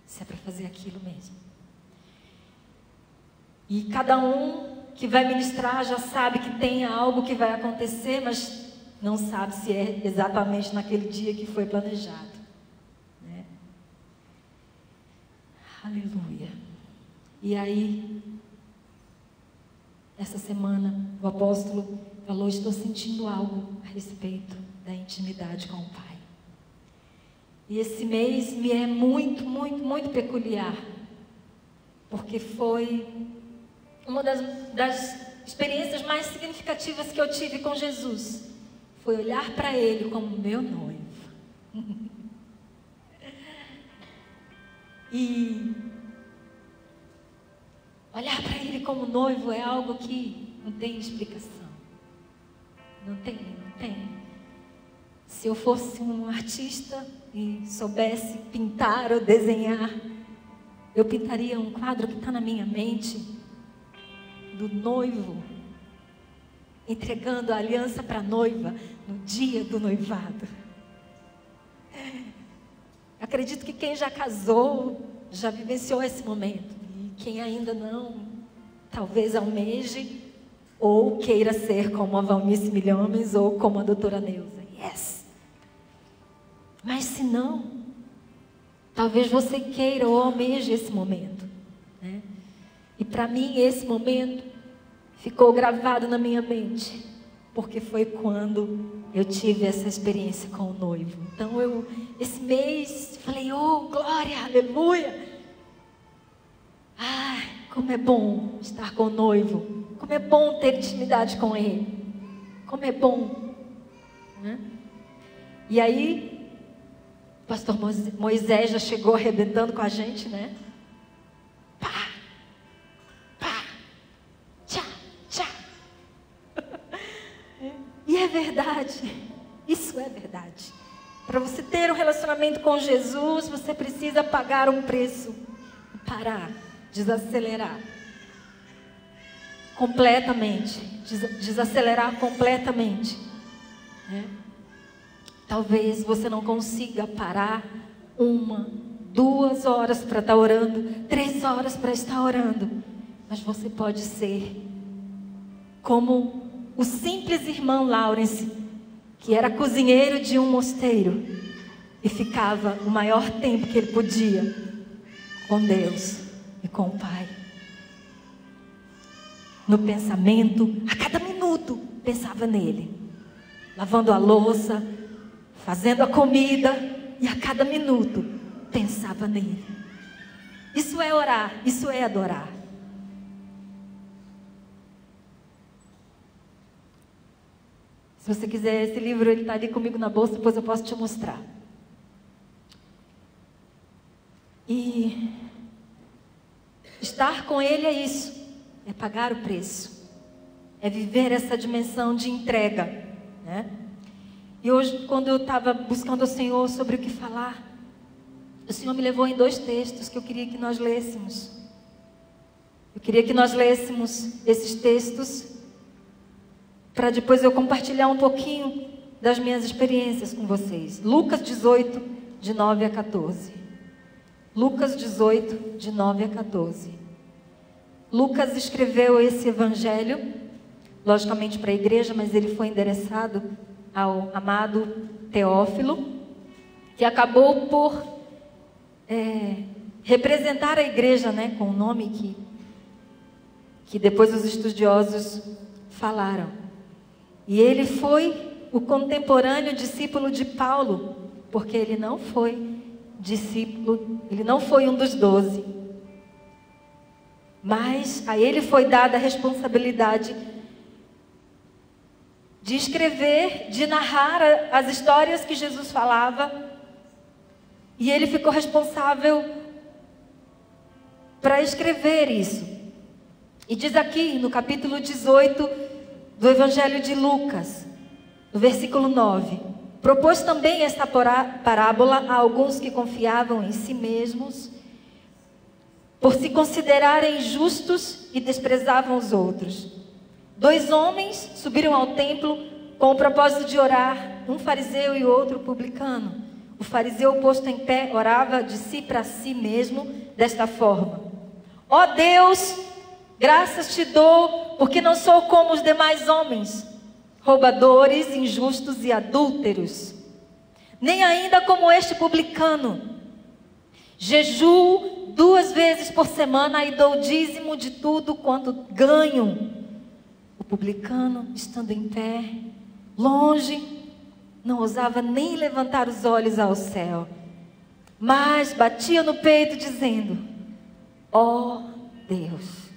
Speaker 2: Se é para fazer aquilo mesmo. E cada um que vai ministrar já sabe que tem algo que vai acontecer, mas não sabe se é exatamente naquele dia que foi planejado, né? Aleluia. E aí, essa semana, o apóstolo falou: estou sentindo algo a respeito da intimidade com o Pai. E esse mês me é muito, muito, muito peculiar, porque foi uma das experiências mais significativas que eu tive com Jesus. Foi olhar para Ele como meu noivo. E olhar para Ele como noivo é algo que não tem explicação. Não tem. Se eu fosse um artista e soubesse pintar ou desenhar, eu pintaria um quadro que está na minha mente, do noivo entregando a aliança para a noiva no dia do noivado. Acredito que quem já casou já vivenciou esse momento, e quem ainda não, talvez almeje ou queira ser como a Valnice Milhomes ou como a doutora Neuza. Yes! Mas se não, talvez você queira ou almeje esse momento, né? E para mim esse momento ficou gravado na minha mente, porque foi quando eu tive essa experiência com o noivo. Então esse mês, falei, oh, glória, aleluia. Ai, como é bom estar com o noivo. Como é bom ter intimidade com ele. Como é bom. Né? E aí, o pastor Moisés já chegou arrebentando com a gente, né? Pá, pá, tchá, tchá. E é verdade. Isso é verdade. Para você ter um relacionamento com Jesus, você precisa pagar um preço. Parar, desacelerar. Completamente. Desacelerar completamente. Né? Talvez você não consiga parar 1, 2 horas para estar orando, 3 horas para estar orando. Mas você pode ser como o simples irmão Lawrence, que era cozinheiro de um mosteiro e ficava o maior tempo que ele podia com Deus e com o Pai. No pensamento, a cada minuto pensava nele, lavando a louça, fazendo a comida, e a cada minuto pensava nele. Isso é orar, isso é adorar. Se você quiser esse livro, ele está ali comigo na bolsa, depois eu posso te mostrar. E estar com ele é isso, é pagar o preço, é viver essa dimensão de entrega, né? E hoje, quando eu estava buscando ao Senhor sobre o que falar, o Senhor me levou em 2 textos que eu queria que nós lêssemos. Eu queria que nós lêssemos esses textos para depois eu compartilhar um pouquinho das minhas experiências com vocês. Lucas 18, de 9 a 14. Lucas 18, de 9 a 14. Lucas escreveu esse evangelho, logicamente para a igreja, mas ele foi endereçado ao amado Teófilo, que acabou por representar a igreja, né, com o nome que depois os estudiosos falaram. E ele foi o contemporâneo discípulo de Paulo, porque ele não foi discípulo, ele não foi um dos 12. Mas a ele foi dada a responsabilidade de escrever, de narrar as histórias que Jesus falava. E ele ficou responsável para escrever isso. E diz aqui no capítulo 18 do Evangelho de Lucas, no versículo 9: propôs também esta parábola a alguns que confiavam em si mesmos, por se considerarem justos, e desprezavam os outros. 2 homens subiram ao templo com o propósito de orar, um fariseu e outro publicano. O fariseu, posto em pé, orava de si para si mesmo desta forma: ó Deus, graças te dou, porque não sou como os demais homens, roubadores, injustos e adúlteros, nem ainda como este publicano. Jejuo 2 vezes por semana e dou dízimo de tudo quanto ganho. O publicano, estando em pé, longe, não ousava nem levantar os olhos ao céu, mas batia no peito dizendo: ó Deus,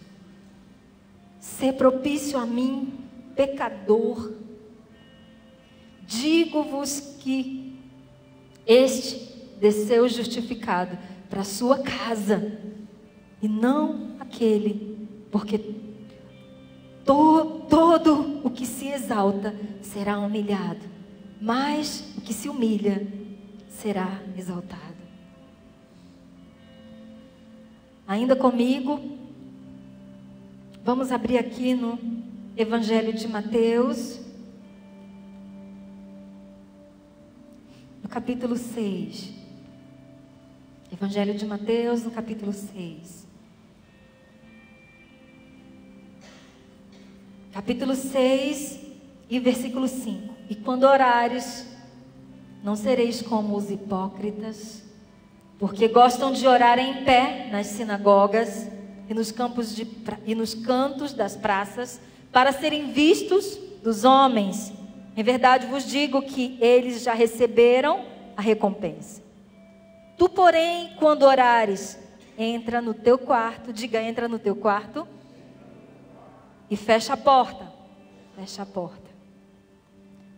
Speaker 2: sê propício a mim, pecador. Digo-vos que este desceu justificado para a sua casa, e não aquele, porque todo o que se exalta será humilhado, mas o que se humilha será exaltado. Ainda comigo, vamos abrir aqui no Evangelho de Mateus, no capítulo 6. Evangelho de Mateus, no capítulo 6. Capítulo 6 e versículo 5. E quando orares, não sereis como os hipócritas, porque gostam de orar em pé nas sinagogas e nos cantos das praças, para serem vistos dos homens. Em verdade vos digo que eles já receberam a recompensa. Tu, porém, quando orares, entra no teu quarto, diga, entra no teu quarto, e fecha a porta. Fecha a porta.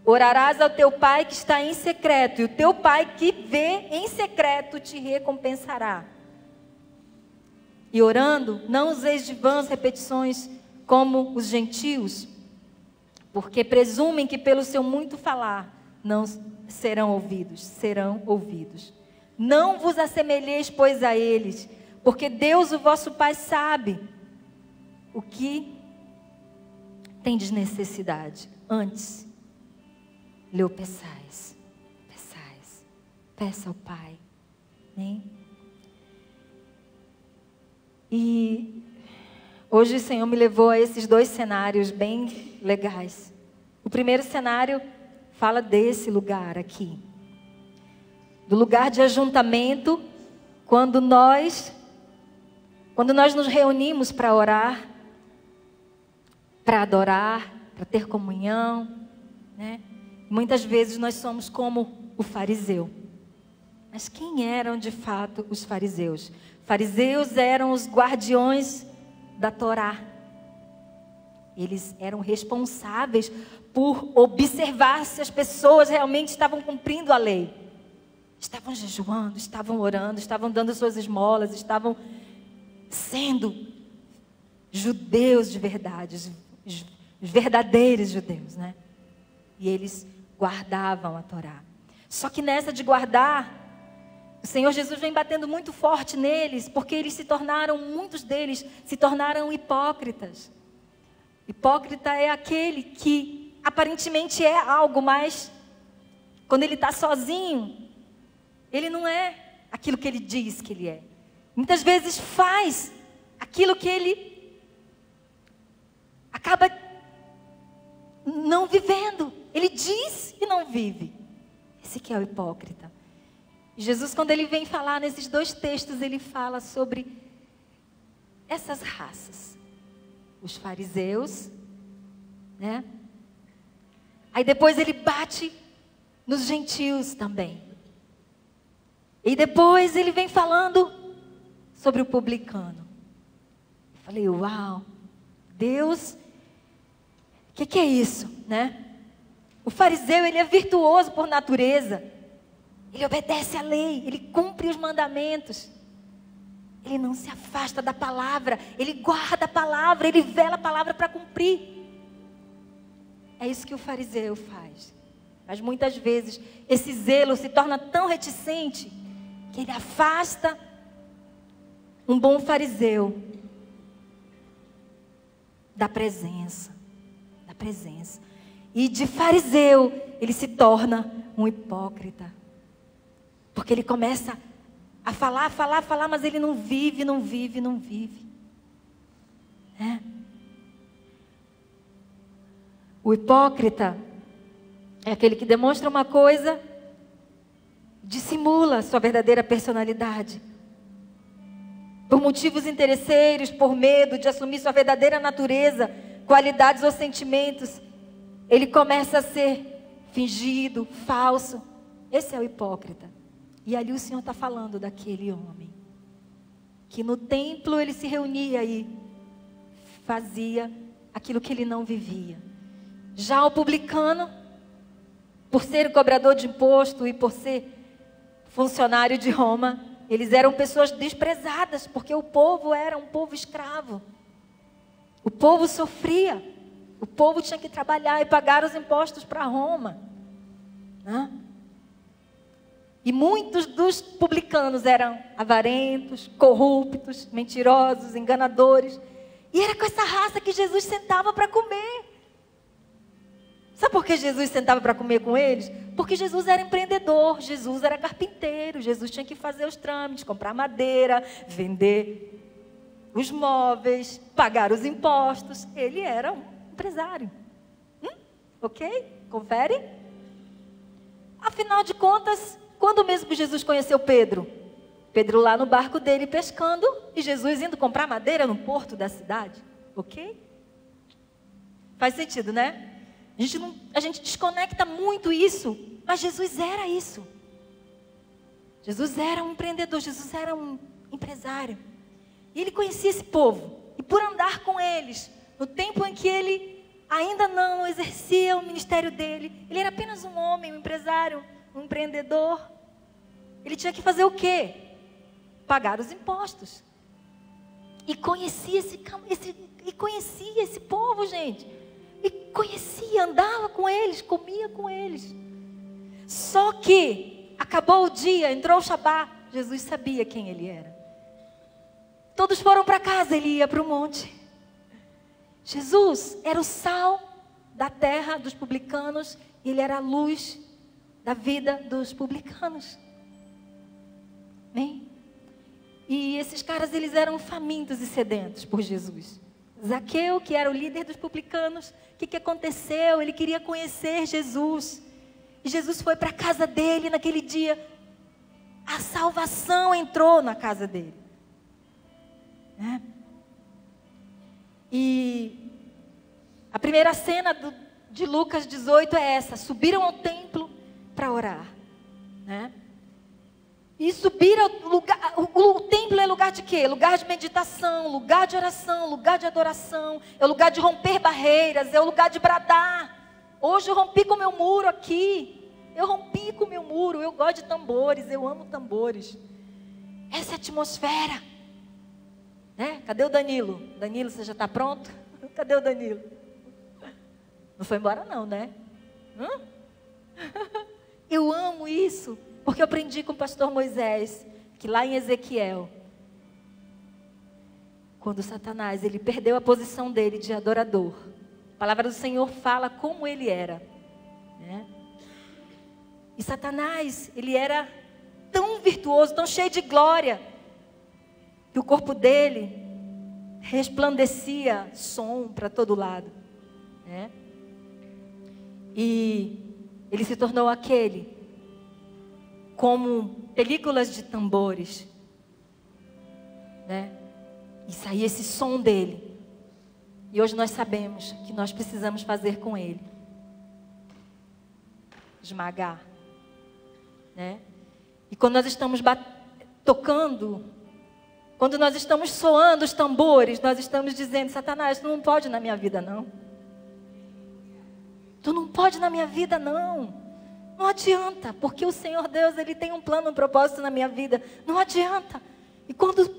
Speaker 2: Orarás ao teu pai que está em secreto, e o teu pai que vê em secreto te recompensará. E orando, não useis de vãs repetições como os gentios, porque presumem que pelo seu muito falar não serão ouvidos. Serão ouvidos. Não vos assemelheis, pois, a eles, porque Deus, o vosso Pai, sabe o que tendes necessidade. Antes, lhe o peçais. Peça ao Pai. Amém? E hoje o Senhor me levou a esses dois cenários bem legais. O primeiro cenário fala desse lugar aqui. Do lugar de ajuntamento, quando nós nos reunimos para orar, para adorar, para ter comunhão, né? Muitas vezes nós somos como o fariseu. Mas quem eram de fato os fariseus? Fariseus eram os guardiões da Torá. Eles eram responsáveis por observar se as pessoas realmente estavam cumprindo a lei. Estavam jejuando, estavam orando, estavam dando suas esmolas, estavam sendo judeus de verdade, os verdadeiros judeus, né? E eles guardavam a Torá. Só que nessa de guardar, o Senhor Jesus vem batendo muito forte neles, porque muitos deles se tornaram hipócritas. Hipócrita é aquele que aparentemente é algo, mas quando ele está sozinho, ele não é aquilo que ele diz que ele é. Muitas vezes faz aquilo que ele acaba não vivendo. Ele diz e não vive. Esse que é o hipócrita. Jesus, quando ele vem falar nesses dois textos, ele fala sobre essas raças. Os fariseus, né? Aí depois ele bate nos gentios também. E depois ele vem falando sobre o publicano. Eu falei, uau, Deus, o que é isso, né? O fariseu, ele é virtuoso por natureza. Ele obedece à lei, ele cumpre os mandamentos. Ele não se afasta da palavra, ele guarda a palavra, ele vela a palavra para cumprir. É isso que o fariseu faz. Mas muitas vezes esse zelo se torna tão reticente que ele afasta um bom fariseu da presença. E de fariseu ele se torna um hipócrita. Porque ele começa a falar, mas ele não vive. É. O hipócrita é aquele que demonstra uma coisa, dissimula sua verdadeira personalidade. Por motivos interesseiros, por medo de assumir sua verdadeira natureza, qualidades ou sentimentos, ele começa a ser fingido, falso. Esse é o hipócrita. E ali o Senhor está falando daquele homem que no templo ele se reunia e fazia aquilo que ele não vivia. Já o publicano, por ser cobrador de imposto e por ser funcionário de Roma, eles eram pessoas desprezadas, porque o povo era um povo escravo. O povo sofria, o povo tinha que trabalhar e pagar os impostos para Roma, né? E muitos dos publicanos eram avarentos, corruptos, mentirosos, enganadores. E era com essa raça que Jesus sentava para comer. Sabe por que Jesus sentava para comer com eles? Porque Jesus era empreendedor, Jesus era carpinteiro, Jesus tinha que fazer os trâmites, comprar madeira, vender os móveis, pagar os impostos. Ele era um empresário. Ok? Confere? Afinal de contas, quando mesmo Jesus conheceu Pedro? Pedro lá no barco dele pescando e Jesus indo comprar madeira no porto da cidade. Ok? Faz sentido, né? A gente desconecta muito isso, mas Jesus era isso. Jesus era um empreendedor, Jesus era um empresário. E ele conhecia esse povo. E por andar com eles, no tempo em que ele ainda não exercia o ministério dele, ele era apenas um homem, um empresário, um empreendedor. Ele tinha que fazer o quê? Pagar os impostos. E conhecia esse povo, gente. E conhecia, andava com eles, comia com eles. Só que acabou o dia, entrou o Shabá, Jesus sabia quem ele era. Todos foram para casa, ele ia para o monte. Jesus era o sal da terra dos publicanos, e ele era a luz da vida dos publicanos. Amém? E esses caras, eles eram famintos e sedentos por Jesus. Zaqueu, que era o líder dos publicanos, o que aconteceu? Ele queria conhecer Jesus. E Jesus foi para a casa dele naquele dia. A salvação entrou na casa dele. Né? E a primeira cena de Lucas 18 é essa. Subiram ao templo para orar. Né? E subir ao lugar, o templo é lugar de quê? Lugar de meditação, lugar de oração, lugar de adoração. É o lugar de romper barreiras, é o lugar de bradar. Hoje eu rompi com o meu muro aqui. Eu rompi com o meu muro, eu gosto de tambores, eu amo tambores. Essa é a atmosfera. Né? Cadê o Danilo? Danilo, você já está pronto? Cadê o Danilo? Não foi embora não, né? Eu amo isso. Porque eu aprendi com o pastor Moisés, que lá em Ezequiel, quando Satanás, ele perdeu a posição dele de adorador, a palavra do Senhor fala como ele era. Né? E Satanás, ele era tão virtuoso, tão cheio de glória, que o corpo dele resplandecia som para todo lado. Né? E ele se tornou aquele como películas de tambores, né? E saía esse som dele. E hoje nós sabemos que nós precisamos fazer com ele. Esmagar, né? E quando nós estamos tocando, quando nós estamos soando os tambores, nós estamos dizendo: Satanás, tu não pode na minha vida não. Tu não pode na minha vida não. Não adianta, porque o Senhor Deus, Ele tem um plano, um propósito na minha vida. Não adianta. E quando...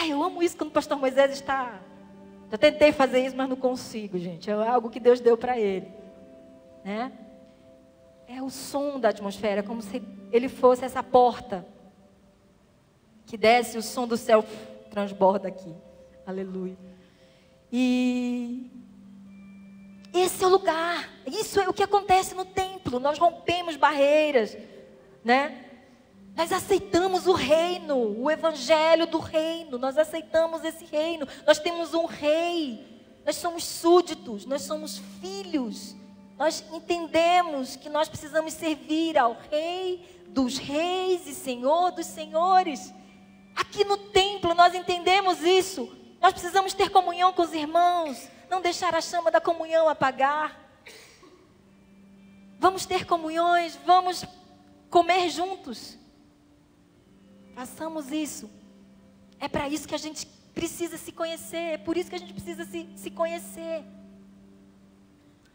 Speaker 2: eu amo isso quando o pastor Moisés está... Já tentei fazer isso, mas não consigo, gente. É algo que Deus deu para ele. Né? É o som da atmosfera, como se ele fosse essa porta que desce, o som do céu transborda aqui. Aleluia. E... esse é o lugar, isso é o que acontece no templo. Nós rompemos barreiras, né? Nós aceitamos o reino, o evangelho do reino. Nós aceitamos esse reino. Nós temos um rei, nós somos súditos, nós somos filhos. Nós entendemos que nós precisamos servir ao rei dos reis e senhor dos senhores. Aqui no templo nós entendemos isso. Nós precisamos ter comunhão com os irmãos. Não deixar a chama da comunhão apagar. Vamos ter comunhões, vamos comer juntos. Façamos isso. É para isso que a gente precisa se conhecer. É por isso que a gente precisa se conhecer.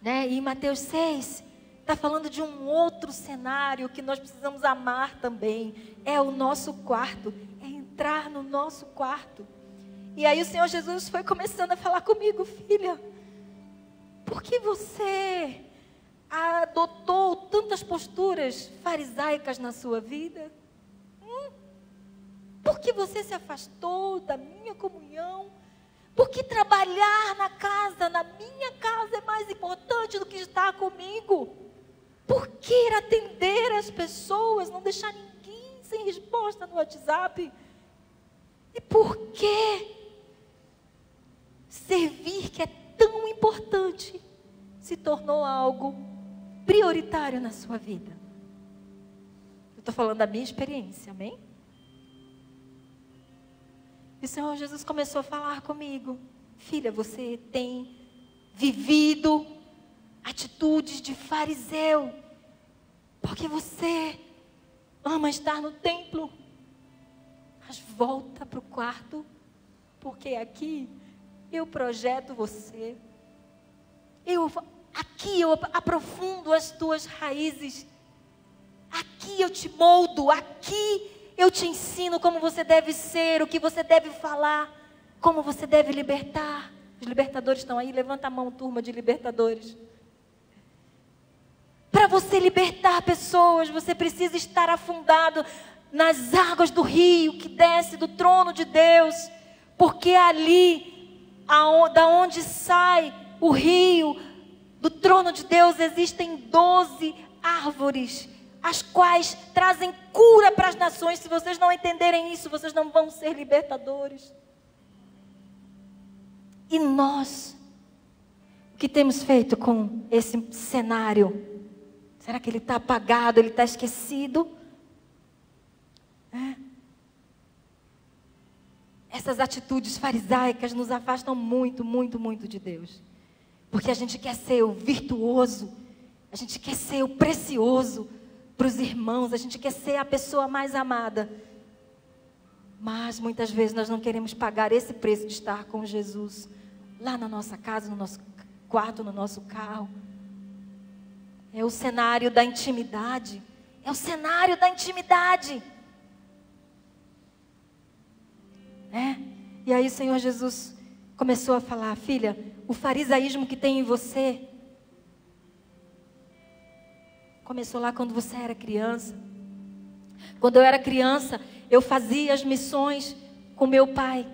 Speaker 2: Né? E em Mateus 6, está falando de um outro cenário que nós precisamos amar também. É o nosso quarto. É entrar no nosso quarto. E aí o Senhor Jesus foi começando a falar comigo: filha, por que você adotou tantas posturas farisaicas na sua vida? Por que você se afastou da minha comunhão? Por que trabalhar na minha casa é mais importante do que estar comigo? Por que atender as pessoas, não deixar ninguém sem resposta no WhatsApp? E por que servir, que é tão importante, se tornou algo prioritário na sua vida? Eu estou falando da minha experiência, amém? E o Senhor Jesus começou a falar comigo: filha, você tem vivido atitudes de fariseu, porque você ama estar no templo, mas volta para o quarto, porque aqui eu projeto você. Aqui eu aprofundo as tuas raízes. Aqui eu te moldo. Aqui eu te ensino como você deve ser, o que você deve falar, como você deve libertar. Os libertadores estão aí? Levanta a mão, turma de libertadores. Para você libertar pessoas, você precisa estar afundado nas águas do rio que desce do trono de Deus. Porque ali, da onde sai o rio, do trono de Deus, existem 12 árvores, as quais trazem cura para as nações. Se vocês não entenderem isso, vocês não vão ser libertadores. E nós, o que temos feito com esse cenário? Será que ele está apagado, ele está esquecido? Essas atitudes farisaicas nos afastam muito, muito, muito de Deus. Porque a gente quer ser o virtuoso, a gente quer ser o precioso para os irmãos, a gente quer ser a pessoa mais amada. Mas muitas vezes nós não queremos pagar esse preço de estar com Jesus lá na nossa casa, no nosso quarto, no nosso carro. É o cenário da intimidade. É o cenário da intimidade. E aí o Senhor Jesus começou a falar: filha, o farisaísmo que tem em você começou lá quando você era criança. Quando eu era criança, eu fazia as missões com meu pai.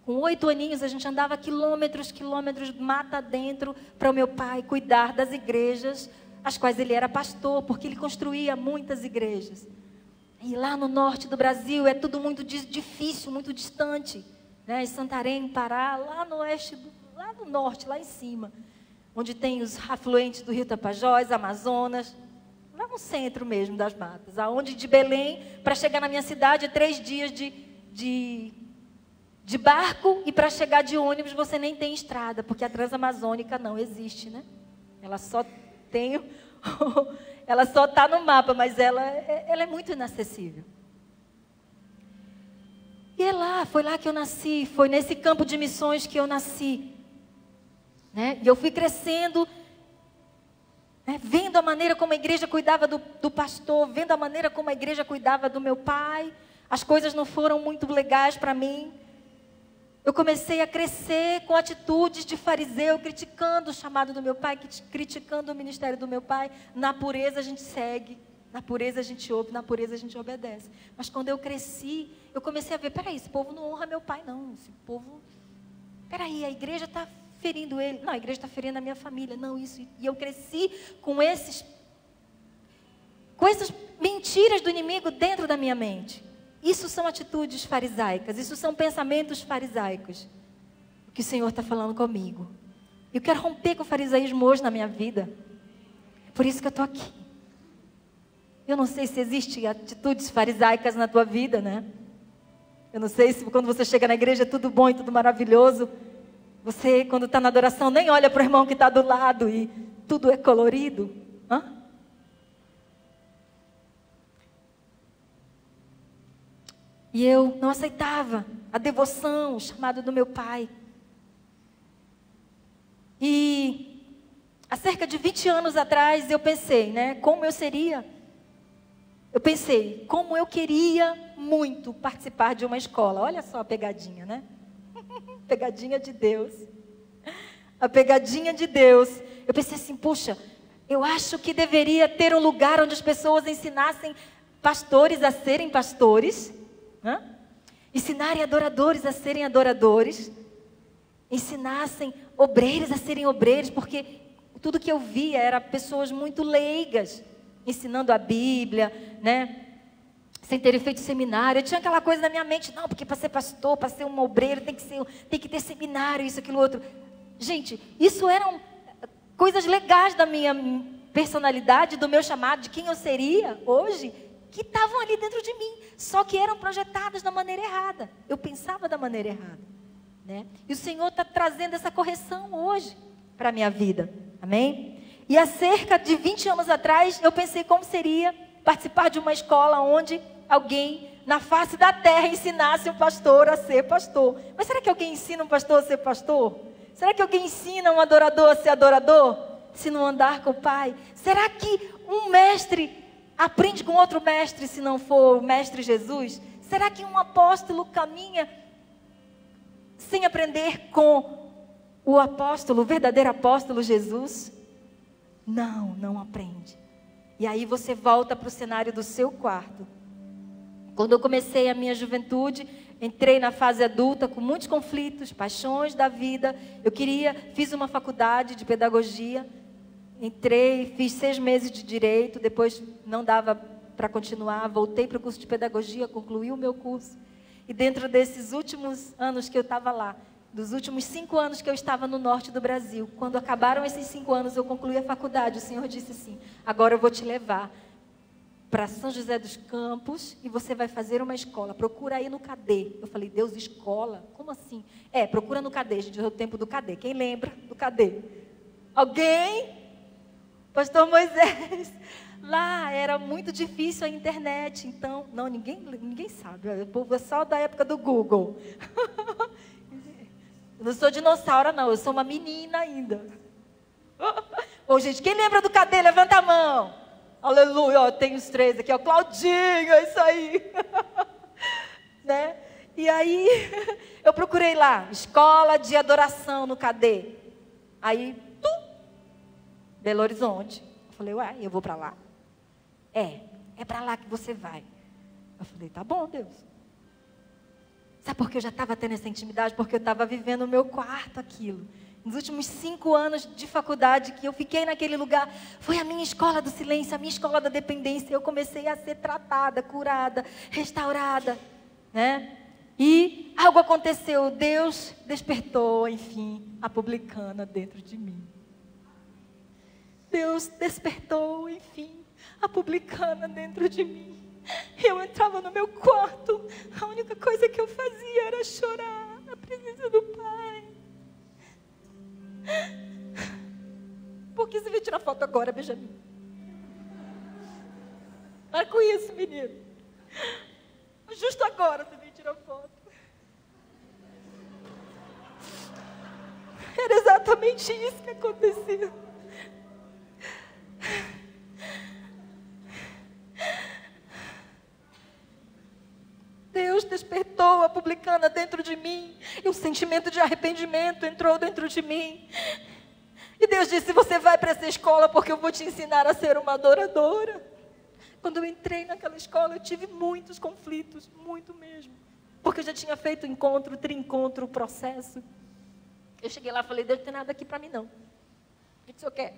Speaker 2: Com 8 aninhos, a gente andava quilômetros, mata dentro, para o meu pai cuidar das igrejas, as quais ele era pastor, porque ele construía muitas igrejas. E lá no norte do Brasil é tudo muito difícil, muito distante. Em Santarém, Pará, lá no oeste, lá no norte, lá em cima. Onde tem os afluentes do Rio Tapajós, Amazonas. Lá no centro mesmo das matas. Aonde de Belém, para chegar na minha cidade, é 3 dias de barco. E para chegar de ônibus você nem tem estrada, porque a Transamazônica não existe, né? Ela só tem... ela só está no mapa, mas ela é muito inacessível. E foi lá que eu nasci, foi nesse campo de missões que eu nasci. E eu fui crescendo, vendo a maneira como a igreja cuidava do pastor, vendo a maneira como a igreja cuidava do meu pai. As coisas não foram muito legais para mim. Eu comecei a crescer com atitudes de fariseu, criticando o chamado do meu pai, criticando o ministério do meu pai. Na pureza a gente segue, na pureza a gente ouve, na pureza a gente obedece. Mas quando eu cresci, eu comecei a ver, peraí, esse povo não honra meu pai não, esse povo... Peraí, a igreja está ferindo ele. Não, a igreja está ferindo a minha família. Não, isso... E eu cresci com essas mentiras do inimigo dentro da minha mente. Isso são atitudes farisaicas, isso são pensamentos farisaicos. O que o Senhor está falando comigo. Eu quero romper com o farisaísmo hoje na minha vida. Por isso que eu estou aqui. Eu não sei se existem atitudes farisaicas na tua vida, né? Eu não sei se quando você chega na igreja é tudo bom e tudo maravilhoso. Você, quando está na adoração, nem olha para o irmão que está do lado e tudo é colorido. E eu não aceitava a devoção, o chamado do meu pai. E há cerca de 20 anos atrás eu pensei, como eu seria? Eu pensei, como eu queria muito participar de uma escola. Olha só a pegadinha, né? Pegadinha de Deus. A pegadinha de Deus. Eu pensei assim, puxa, eu acho que deveria ter um lugar onde as pessoas ensinassem pastores a serem pastores. Ensinarem adoradores a serem adoradores, ensinassem obreiros a serem obreiros, porque tudo que eu via era pessoas muito leigas, ensinando a Bíblia, sem terem feito seminário. Eu tinha aquela coisa na minha mente, não, porque para ser pastor, para ser um obreiro, tem que ter seminário, isso, aquilo, outro. Gente, isso eram coisas legais da minha personalidade, do meu chamado, de quem eu seria hoje. que estavam ali dentro de mim, só que eram projetadas da maneira errada. Eu pensava da maneira errada, né? E o Senhor está trazendo essa correção hoje para a minha vida, amém? E há cerca de 20 anos atrás, eu pensei como seria participar de uma escola onde alguém na face da terra ensinasse um pastor a ser pastor. Mas será que alguém ensina um pastor a ser pastor? Será que alguém ensina um adorador a ser adorador? Se não andar com o Pai? Será que um mestre aprende com outro mestre se não for o mestre Jesus? Será que um apóstolo caminha sem aprender com o apóstolo, o verdadeiro apóstolo Jesus? Não, não aprende. E aí você volta para o cenário do seu quarto. Quando eu comecei a minha juventude, entrei na fase adulta com muitos conflitos, paixões da vida. Fiz uma faculdade de pedagogia, entrei, fiz 6 meses de direito, depois não dava para continuar, voltei para o curso de pedagogia, concluí o meu curso. E dentro desses últimos anos que eu estava lá, dos últimos 5 anos que eu estava no norte do Brasil, quando acabaram esses 5 anos, eu concluí a faculdade. O Senhor disse assim: agora eu vou te levar para São José dos Campos e você vai fazer uma escola. Procura aí no CADE. Eu falei: Deus, escola? Como assim? Procura no CADE, gente, é o tempo do CADE. Quem lembra do CADE? Alguém? Pastor Moisés. Lá era muito difícil a internet, então... Não, ninguém sabe. O povo é só da época do Google. Eu não sou dinossauro, não. Eu sou uma menina ainda. Ô, gente, quem lembra do CADE? Levanta a mão. Aleluia. Ó, tem os 3 aqui. Ó, Claudinho, é isso aí. Né? E aí, eu procurei lá. Escola de adoração no CADE. Aí, Belo Horizonte. Eu falei: uai, eu vou para lá? É para lá que você vai. Eu falei: tá bom, Deus. Sabe por que eu já estava tendo essa intimidade? Porque eu estava vivendo no meu quarto aquilo. Nos últimos 5 anos de faculdade que eu fiquei naquele lugar, foi a minha escola do silêncio, a minha escola da dependência. Eu comecei a ser tratada, curada, restaurada, né? E algo aconteceu. Deus despertou, enfim, a publicana dentro de mim. Deus despertou, enfim, a publicana dentro de mim. Eu entrava no meu quarto, a única coisa que eu fazia era chorar na presença do Pai. Por que você veio tirar foto agora, Benjamin? Para com isso, menino. Justo agora você veio tirar foto. Era exatamente isso que aconteceu. Deus despertou a publicana dentro de mim, e o sentimento de arrependimento entrou dentro de mim. E Deus disse: você vai para essa escola porque eu vou te ensinar a ser uma adoradora. Quando eu entrei naquela escola, eu tive muitos conflitos, muito mesmo. Porque eu já tinha feito encontro, trincontro, processo. Eu cheguei lá e falei: Deus, não tem nada aqui para mim não. O que o senhor quer?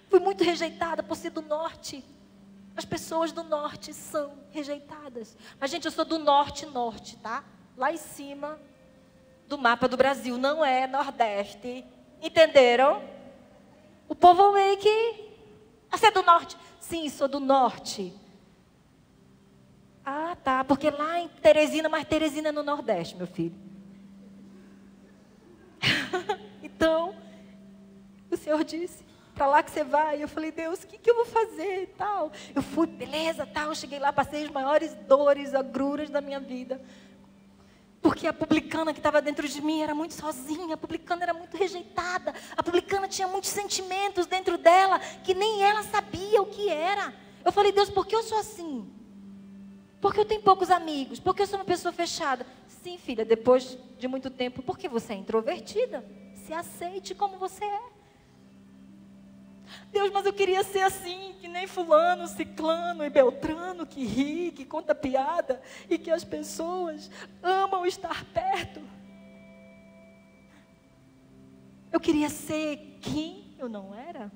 Speaker 2: Fui muito rejeitada por ser do norte. As pessoas do norte são rejeitadas. Mas, gente, eu sou do norte, tá? Lá em cima do mapa do Brasil. Não é Nordeste. Entenderam? O povo meio que... você é do norte? Sim, sou do norte. Ah, tá. Porque lá em Teresina, mas Teresina é no Nordeste, meu filho. Então, o Senhor disse: para lá que você vai. Eu falei: Deus, o que eu vou fazer e tal? Eu fui, beleza, tal. Cheguei lá, passei as maiores dores, agruras da minha vida. Porque a publicana que estava dentro de mim era muito sozinha. A publicana era muito rejeitada. A publicana tinha muitos sentimentos dentro dela que nem ela sabia o que era. Eu falei: Deus, por que eu sou assim? Porque eu tenho poucos amigos? Porque eu sou uma pessoa fechada? Sim, filha, depois de muito tempo. Porque você é introvertida. Se aceite como você é. Deus, mas eu queria ser assim, que nem fulano, ciclano e beltrano, que ri, que conta piada, e que as pessoas amam estar perto. Eu queria ser quem eu não era.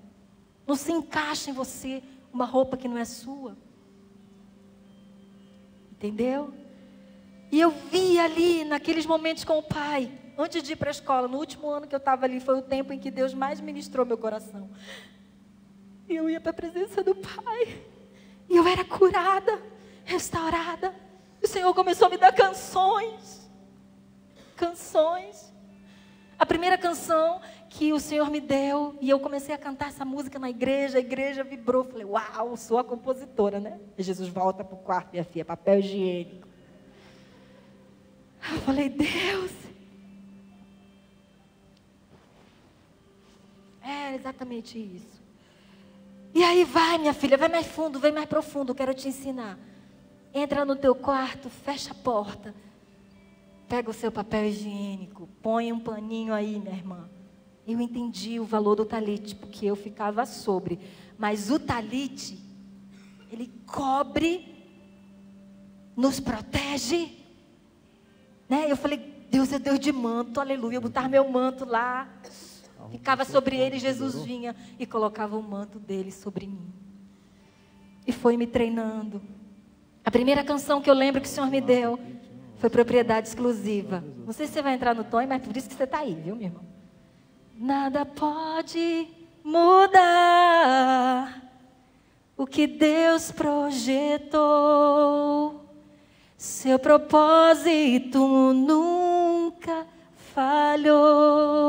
Speaker 2: Não se encaixa em você uma roupa que não é sua. Entendeu? E eu vi ali, naqueles momentos com o Pai, antes de ir para a escola, no último ano que eu estava ali, foi o tempo em que Deus mais ministrou meu coração. E eu ia para a presença do Pai. E eu era curada, restaurada. O Senhor começou a me dar canções. Canções. A primeira canção que o Senhor me deu, e eu comecei a cantar essa música na igreja, a igreja vibrou. Falei, uau, sou a compositora, né? E Jesus volta para o quarto, minha filha, papel higiênico. Eu falei, Deus. É exatamente isso. E aí vai, minha filha, vai mais fundo, vai mais profundo, quero te ensinar. Entra no teu quarto, fecha a porta. Pega o seu papel higiênico, põe um paninho aí, minha irmã. Eu entendi o valor do talite, porque eu ficava sobre. Mas o talite, ele cobre, nos protege. Né? Eu falei, Deus é Deus de manto, aleluia. Eu botava meu manto lá, ficava sobre ele, Jesus vinha e colocava o manto dele sobre mim. E foi me treinando. A primeira canção que eu lembro que o Senhor me deu foi Propriedade Exclusiva. Não sei se você vai entrar no tom, mas por isso que você está aí, viu, meu irmão? Nada pode mudar o que Deus projetou. Seu propósito nunca falhou.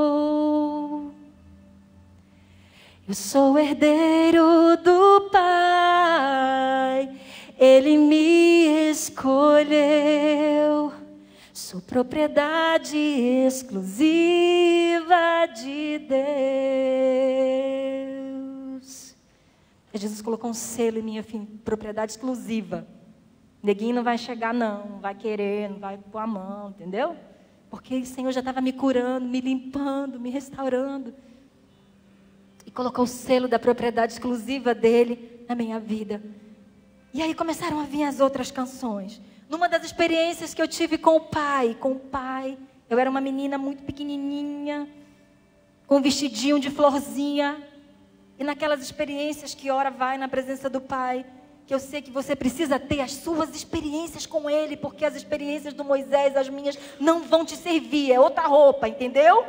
Speaker 2: Eu sou herdeiro do Pai. Ele me escolheu, sou propriedade exclusiva de Deus. E Jesus colocou um selo em minha propriedade exclusiva. Neguinho não vai chegar não vai querer, não vai pôr a mão, entendeu? Porque o Senhor já estava me curando, me limpando, me restaurando. E colocou o selo da propriedade exclusiva dele na minha vida. E aí começaram a vir as outras canções. Numa das experiências que eu tive com o pai, eu era uma menina muito pequenininha, com um vestidinho de florzinha. E naquelas experiências que ora vai na presença do pai, que eu sei que você precisa ter as suas experiências com ele, porque as experiências do Moisés, as minhas, não vão te servir. É outra roupa, entendeu?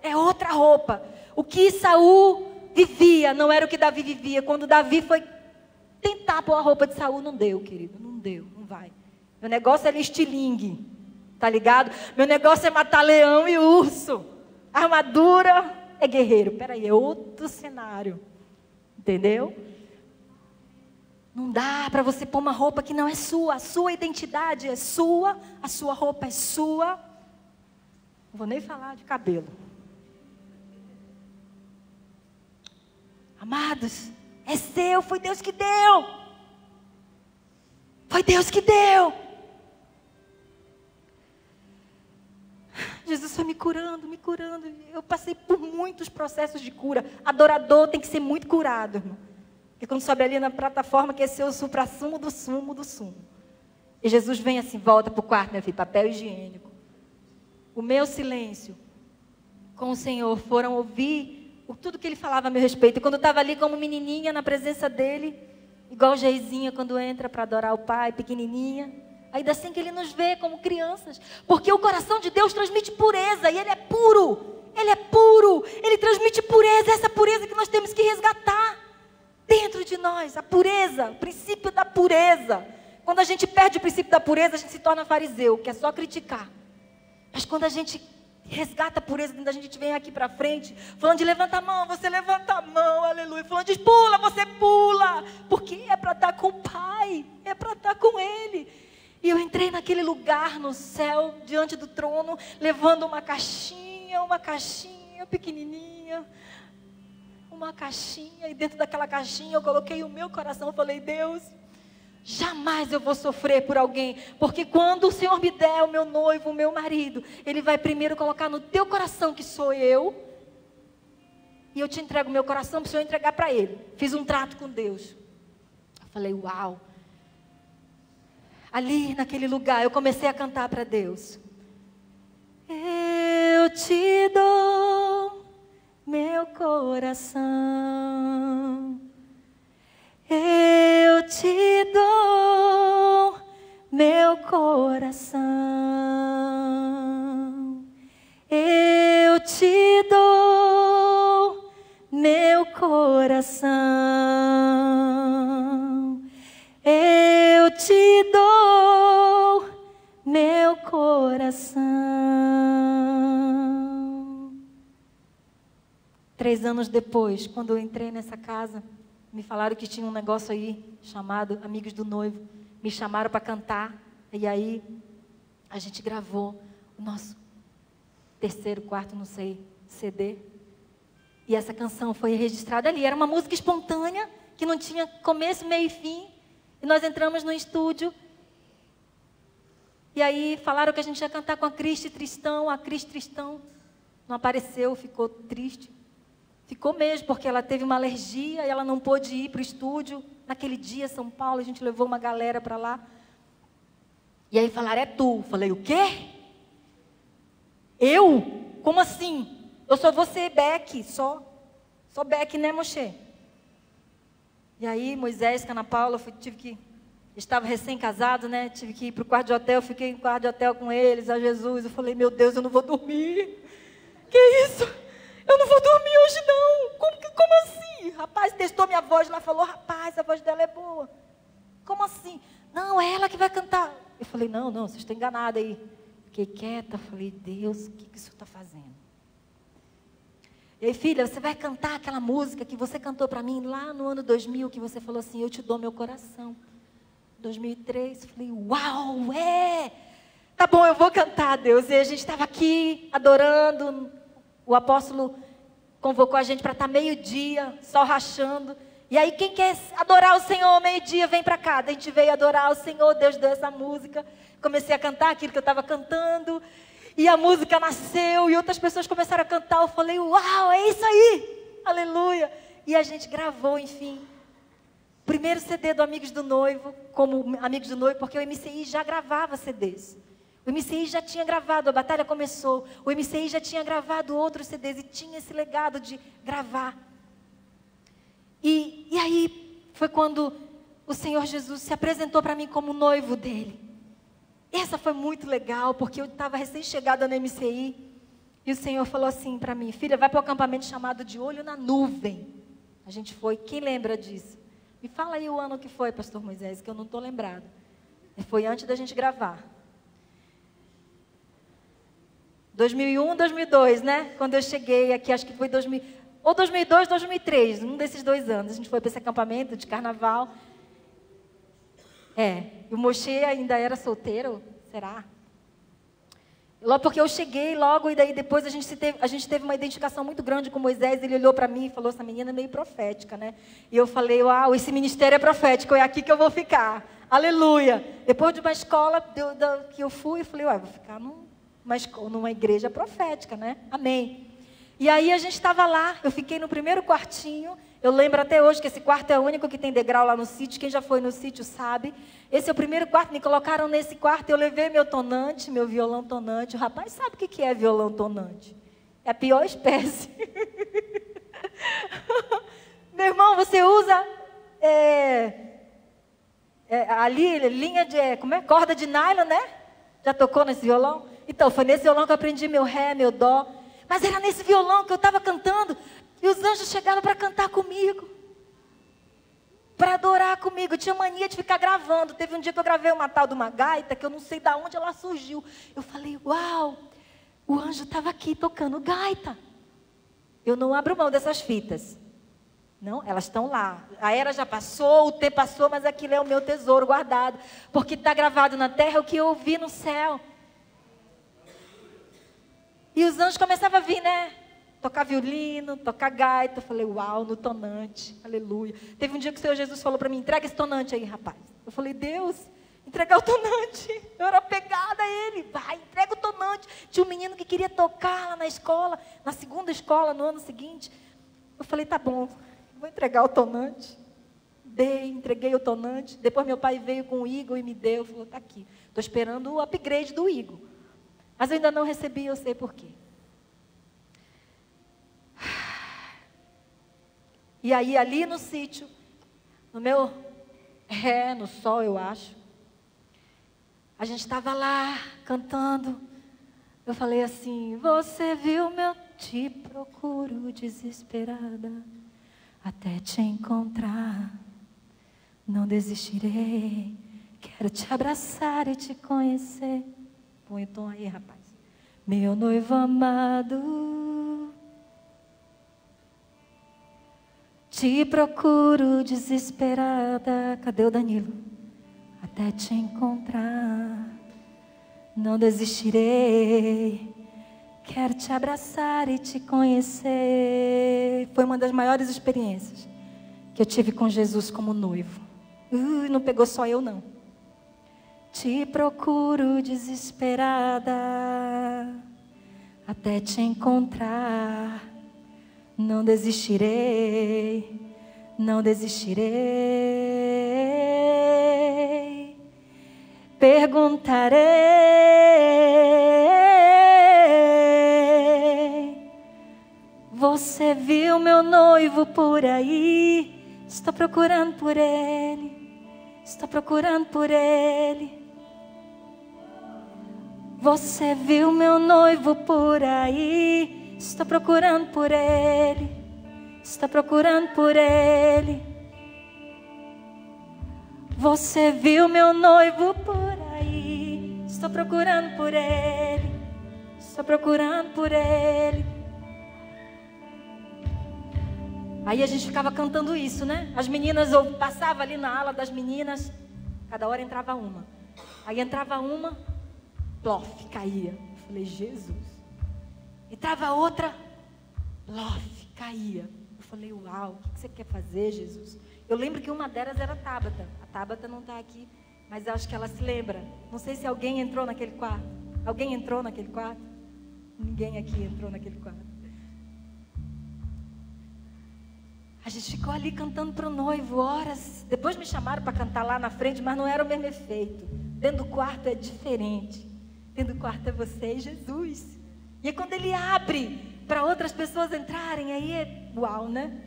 Speaker 2: É outra roupa. O que Saul vivia não era o que Davi vivia. Quando Davi foi tentar pôr a roupa de Saul, não deu, querido, não deu, não vai. Meu negócio é estilingue, tá ligado? Meu negócio é matar leão e urso. A armadura é guerreiro. Peraí, é outro cenário, entendeu? Não dá para você pôr uma roupa que não é sua. A sua identidade é sua, a sua roupa é sua. Não vou nem falar de cabelo. Amados, é seu, foi Deus que deu. Foi Deus que deu. Jesus foi me curando, me curando. Eu passei por muitos processos de cura. Adorador tem que ser muito curado, irmão. Porque quando sobe ali na plataforma, quer ser o suprassumo do sumo do sumo. E Jesus vem assim, volta para o quarto, meu filho, papel higiênico. O meu silêncio com o Senhor foram ouvir tudo que ele falava a meu respeito. E quando eu estava ali como menininha na presença dele, igual Geizinha quando entra para adorar o Pai, pequenininha, ainda assim que ele nos vê como crianças, porque o coração de Deus transmite pureza, e ele é puro, ele transmite pureza, essa pureza que nós temos que resgatar dentro de nós, a pureza, o princípio da pureza. Quando a gente perde o princípio da pureza, a gente se torna fariseu, que é só criticar. Mas quando a gente resgata a pureza, quando a gente vem aqui para frente, falando de levanta a mão, você levanta a mão, aleluia. Falando de pula, você pula. Porque é para estar com o Pai, é para estar com Ele. E eu entrei naquele lugar no céu, diante do trono, levando uma caixinha pequenininha. Uma caixinha, e dentro daquela caixinha eu coloquei o meu coração. Eu falei, Deus, jamais eu vou sofrer por alguém, porque quando o Senhor me der o meu noivo, o meu marido, Ele vai primeiro colocar no teu coração que sou eu, e eu te entrego o meu coração para o Senhor entregar para Ele. Fiz um trato com Deus. Eu falei, uau. Ali naquele lugar eu comecei a cantar para Deus. Eu te dou meu coração. Eu te dou meu coração. Eu te dou meu coração. coração. 3 anos depois, quando eu entrei nessa casa, me falaram que tinha um negócio aí chamado Amigos do Noivo. Me chamaram para cantar. E aí a gente gravou o nosso 3º, 4º, não sei, CD. E essa canção foi registrada ali. Era uma música espontânea, que não tinha começo, meio e fim. E nós entramos no estúdio. E aí falaram que a gente ia cantar com a Cristi Tristão. A Cristi Tristão não apareceu, ficou triste. Ficou mesmo, porque ela teve uma alergia e ela não pôde ir para o estúdio. Naquele dia, São Paulo, a gente levou uma galera para lá. E aí falaram, é tu. Falei, o quê? Eu? Como assim? Eu só vou ser Beck, só Beck, né, Moshe? E aí, Moisés, Ana Paula, estava recém-casado, né? Tive que ir para o quarto de hotel, fiquei no quarto de hotel com eles, a Jesus. Eu falei, meu Deus, eu não vou dormir. Que isso? Eu não vou dormir hoje, não. Como assim? Rapaz, testou minha voz lá, falou, rapaz, a voz dela é boa. Como assim? Não, é ela que vai cantar. Eu falei, não, vocês estão enganados aí. Fiquei quieta, falei, Deus, o que isso está fazendo? E aí, filha, você vai cantar aquela música que você cantou para mim lá no ano 2000, que você falou assim, eu te dou meu coração. 2003, falei, uau, tá bom, eu vou cantar, Deus. E a gente estava aqui adorando, o apóstolo convocou a gente para estar meio-dia, sol rachando. E aí, quem quer adorar o Senhor meio-dia, vem para cá. A gente veio adorar o Senhor, Deus deu essa música. Comecei a cantar aquilo que eu estava cantando. E a música nasceu e outras pessoas começaram a cantar. Eu falei, uau, é isso aí, aleluia. E a gente gravou, enfim, primeiro CD do Amigos do Noivo, como Amigos do Noivo, porque o MCI já gravava CDs. O MCI já tinha gravado, a batalha começou. O MCI já tinha gravado outros CDs e tinha esse legado de gravar. E aí foi quando o Senhor Jesus se apresentou para mim como noivo dele. Essa foi muito legal, porque eu estava recém-chegada no MCI. E o Senhor falou assim para mim, filha, vai para o acampamento chamado de Olho na Nuvem. A gente foi, quem lembra disso? Me fala aí o ano que foi, pastor Moisés, que eu não estou lembrado. Foi antes da gente gravar. 2001, 2002, né? Quando eu cheguei aqui, acho que foi 2002, 2003, um desses 2 anos. A gente foi para esse acampamento de carnaval. E o Moshe ainda era solteiro, será? Logo porque eu cheguei logo, e daí depois a gente teve uma identificação muito grande com Moisés. Ele olhou para mim e falou, essa menina é meio profética, né? E eu falei, uau, esse ministério é profético, é aqui que eu vou ficar. Aleluia! Depois de uma escola que eu fui, eu falei, uai, vou ficar numa igreja profética, né? Amém. E aí a gente estava lá, eu fiquei no primeiro quartinho. Eu lembro até hoje que esse quarto é o único que tem degrau lá no sítio. Quem já foi no sítio sabe. Esse é o primeiro quarto, me colocaram nesse quarto. Eu levei meu tonante, meu violão tonante. O rapaz sabe o que é violão tonante? É a pior espécie. Meu irmão, você usa ali, linha de, corda de nylon, né? Já tocou nesse violão? Então, foi nesse violão que eu aprendi meu ré, meu dó. Mas era nesse violão que eu estava cantando. E os anjos chegaram para cantar comigo. Para adorar comigo. Eu tinha mania de ficar gravando. Teve um dia que eu gravei uma tal de uma gaita, que eu não sei de onde ela surgiu. Eu falei, uau, o anjo estava aqui tocando gaita. Eu não abro mão dessas fitas. Não, elas estão lá. A era já passou, o tempo passou, mas aquilo é o meu tesouro guardado. Porque está gravado na terra o que eu ouvi no céu. E os anjos começavam a vir, né? Tocar violino, tocar gaita. Eu falei, uau, no tonante, aleluia. Teve um dia que o Senhor Jesus falou para mim, entrega esse tonante aí, rapaz. Eu falei, Deus, entregar o tonante. Eu era apegada a ele. Vai, entrega o tonante. Tinha um menino que queria tocar lá na escola, na segunda escola, no ano seguinte. Eu falei, tá bom, vou entregar o tonante. Entreguei o tonante. Depois meu pai veio com o Igor e me deu. Falou, tá aqui. Estou esperando o upgrade do Igor. Mas eu ainda não recebi, eu sei por quê. E aí, ali no sítio, no sol, eu acho, a gente estava lá, cantando. Eu falei assim, você viu meu te procuro desesperada, até te encontrar, não desistirei, quero te abraçar e te conhecer. Põe o tom aí, rapaz. Meu noivo amado, te procuro desesperada. Cadê o Danilo? Até te encontrar, não desistirei. Quero te abraçar e te conhecer. Foi uma das maiores experiências que eu tive com Jesus como noivo. Não pegou só eu, não. Te procuro desesperada, até te encontrar. Não desistirei, não desistirei. Perguntarei: você viu meu noivo por aí? Estou procurando por ele. Estou procurando por ele. Você viu meu noivo por aí? Estou procurando por ele. Estou procurando por ele. Você viu meu noivo por aí? Estou procurando por ele. Estou procurando por ele. Aí a gente ficava cantando isso, né? As meninas, eu passava ali na ala das meninas, cada hora entrava uma. Aí entrava uma, plof, caía. Eu falei, Jesus. Entrava outra, plof, caía. Eu falei, uau, o que você quer fazer, Jesus? Eu lembro que uma delas era a Tabata. A Tabata não está aqui, mas eu acho que ela se lembra. Não sei se alguém entrou naquele quarto. Alguém entrou naquele quarto? Ninguém aqui entrou naquele quarto. A gente ficou ali cantando para o noivo horas. Depois me chamaram para cantar lá na frente, mas não era o mesmo efeito. Dentro do quarto é diferente. Dentro do quarto é você e Jesus. E é quando ele abre para outras pessoas entrarem, aí é uau, né?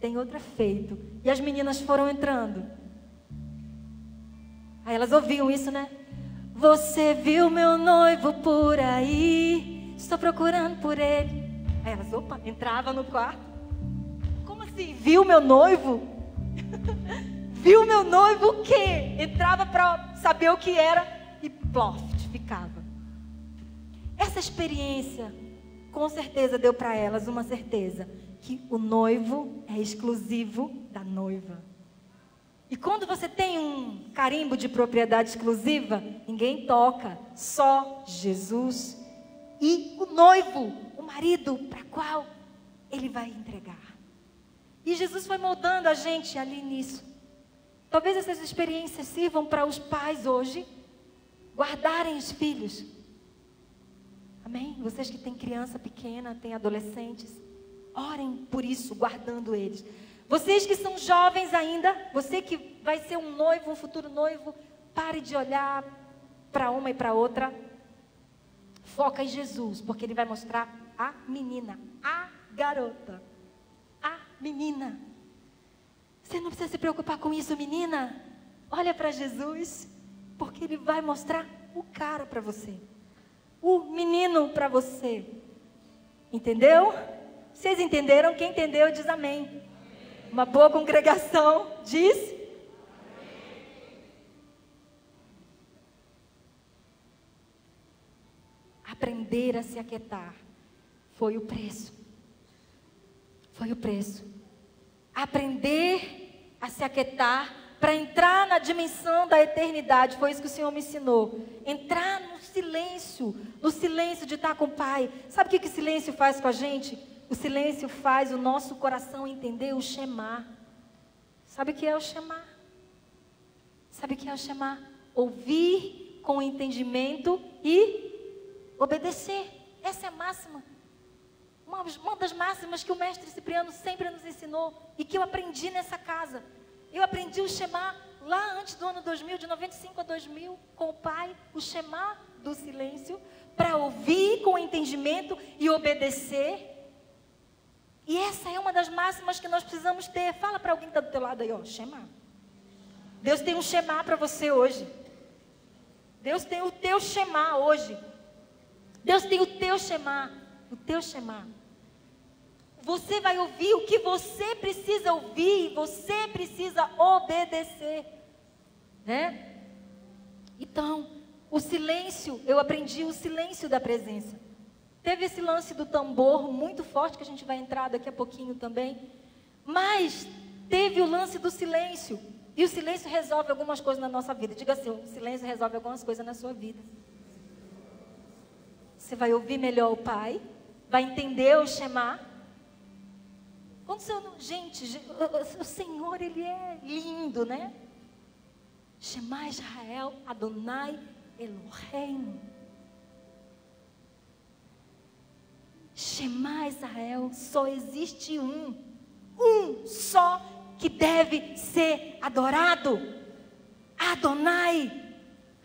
Speaker 2: Tem outro efeito. E as meninas foram entrando. Aí elas ouviam isso, né? Você viu meu noivo por aí? Estou procurando por ele. Aí elas, opa, entrava no quarto. Viu meu noivo? Viu meu noivo o quê? Entrava para saber o que era e plof, ficava. Essa experiência com certeza deu para elas uma certeza, que o noivo é exclusivo da noiva. E quando você tem um carimbo de propriedade exclusiva, ninguém toca, só Jesus e o noivo, o marido para qual ele vai entregar. E Jesus foi moldando a gente ali nisso. Talvez essas experiências sirvam para os pais hoje guardarem os filhos. Amém? Vocês que têm criança pequena, têm adolescentes, orem por isso, guardando eles. Vocês que são jovens ainda, você que vai ser um noivo, um futuro noivo, pare de olhar para uma e para outra. Foca em Jesus, porque Ele vai mostrar a menina, a garota. Menina, você não precisa se preocupar com isso, menina. Olha para Jesus, porque Ele vai mostrar o cara para você, o menino para você. Entendeu? Vocês entenderam? Quem entendeu diz amém. Uma boa congregação diz amém. Aprender a se aquietar foi o preço. Foi o preço. Aprender a se aquietar para entrar na dimensão da eternidade. Foi isso que o Senhor me ensinou. Entrar no silêncio de estar com o Pai. Sabe o que o silêncio faz com a gente? O silêncio faz o nosso coração entender o Shema. Sabe o que é o Shema? Sabe o que é o Shema? Ouvir com entendimento e obedecer. Essa é a máxima. Uma das máximas que o mestre Cipriano sempre nos ensinou e que eu aprendi nessa casa. Eu aprendi o Shema lá antes do ano 2000, de 95 a 2000, com o Pai, o Shema do silêncio, para ouvir com entendimento e obedecer. E essa é uma das máximas que nós precisamos ter. Fala para alguém que está do teu lado aí, ó, Shema. Deus tem um Shema para você hoje. Deus tem o teu Shema hoje. Deus tem o teu Shema. O teu Shema. Você vai ouvir o que você precisa ouvir, você precisa obedecer, né? Então, O silêncio, eu aprendi o silêncio da presença. Teve esse lance do tambor muito forte, que a gente vai entrar daqui a pouquinho também. Mas teve o lance do silêncio. E o silêncio resolve algumas coisas na nossa vida. Diga assim, o silêncio resolve algumas coisas na sua vida. Você vai ouvir melhor o Pai, vai entender o Shema. Quando você, gente, o Senhor, Ele é lindo, né? Shema Israel, Adonai Elohim. Shema Israel, só existe um só que deve ser adorado. Adonai.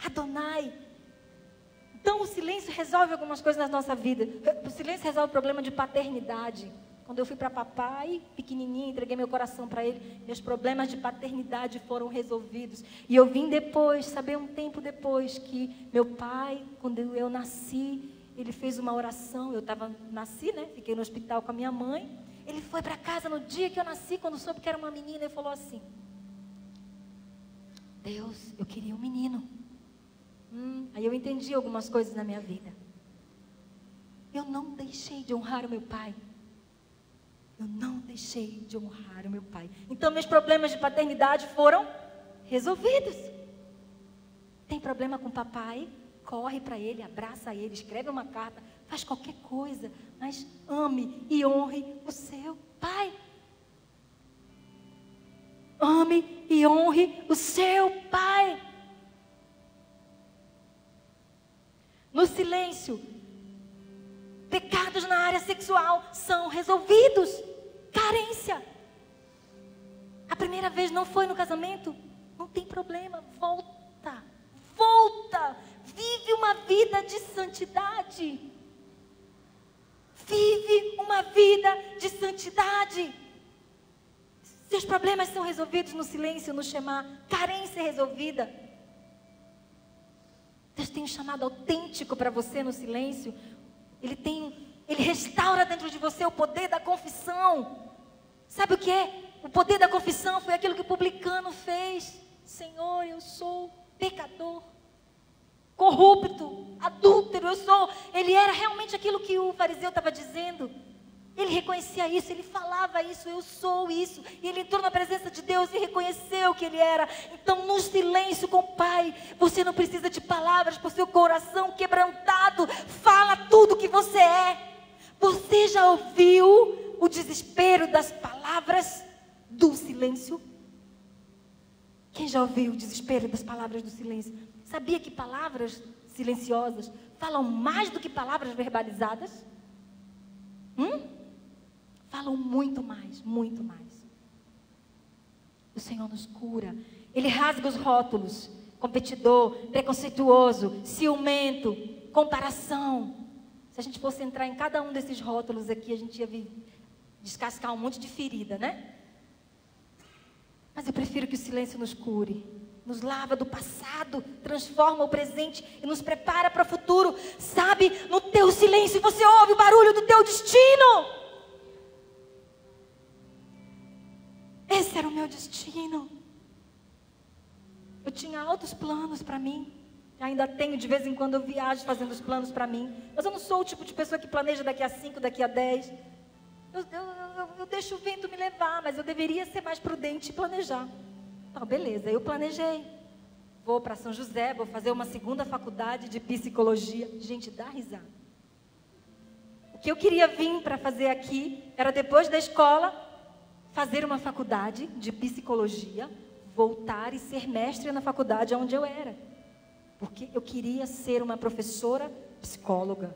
Speaker 2: Adonai. Então o silêncio resolve algumas coisas na nossa vida. O silêncio resolve o problema de paternidade. Quando eu fui para papai, pequenininha, entreguei meu coração para ele, meus problemas de paternidade foram resolvidos. E eu vim depois, saber um tempo depois, que meu pai, quando eu nasci, ele fez uma oração. Eu nasci, né? Fiquei no hospital com a minha mãe. Ele foi para casa no dia que eu nasci, quando soube que era uma menina, e falou assim: Deus, eu queria um menino. Aí eu entendi algumas coisas na minha vida. Eu não deixei de honrar o meu pai. Eu não deixei de honrar o meu pai. Então meus problemas de paternidade foram resolvidos. Tem problema com o papai? Corre para ele, abraça ele, escreve uma carta, faz qualquer coisa, mas ame e honre o seu pai. Ame e honre o seu pai. No silêncio, pecados na área sexual são resolvidos. Carência. A primeira vez não foi no casamento? Não tem problema, volta. Volta. Vive uma vida de santidade. Vive uma vida de santidade. Seus problemas são resolvidos no silêncio, no Shema. Carência resolvida. Deus tem um chamado autêntico para você no silêncio. Ele restaura dentro de você o poder da confissão. Sabe o que é? O poder da confissão foi aquilo que o publicano fez. Senhor, eu sou pecador, corrupto, adúltero, Ele era realmente aquilo que o fariseu estava dizendo. Ele reconhecia isso, ele falava isso, eu sou isso. E ele entrou na presença de Deus e reconheceu que ele era. Então, no silêncio com o Pai, você não precisa de palavras, por seu coração quebrantado, fala tudo que você é. Você já ouviu o desespero das palavras do silêncio? Quem já ouviu o desespero das palavras do silêncio? Sabia que palavras silenciosas falam mais do que palavras verbalizadas? Falam muito mais, muito mais. O Senhor nos cura. Ele rasga os rótulos: competidor, preconceituoso, ciumento, comparação. Se a gente fosse entrar em cada um desses rótulos aqui, a gente ia descascar um monte de ferida, né? Mas eu prefiro que o silêncio nos cure. Nos lava do passado, transforma o presente e nos prepara para o futuro. Sabe, no teu silêncio você ouve o barulho do teu destino. Esse era o meu destino. Eu tinha altos planos para mim. Ainda tenho, de vez em quando eu viajo fazendo os planos para mim. Mas eu não sou o tipo de pessoa que planeja daqui a 5, daqui a 10. Eu deixo o vento me levar, mas eu deveria ser mais prudente e planejar. Então, beleza, eu planejei. Vou para São José, vou fazer uma segunda faculdade de psicologia. Gente, dá risada. O que eu queria vir para fazer aqui era, depois da escola, fazer uma faculdade de psicologia, voltar e ser mestre na faculdade onde eu era. Porque eu queria ser uma professora psicóloga.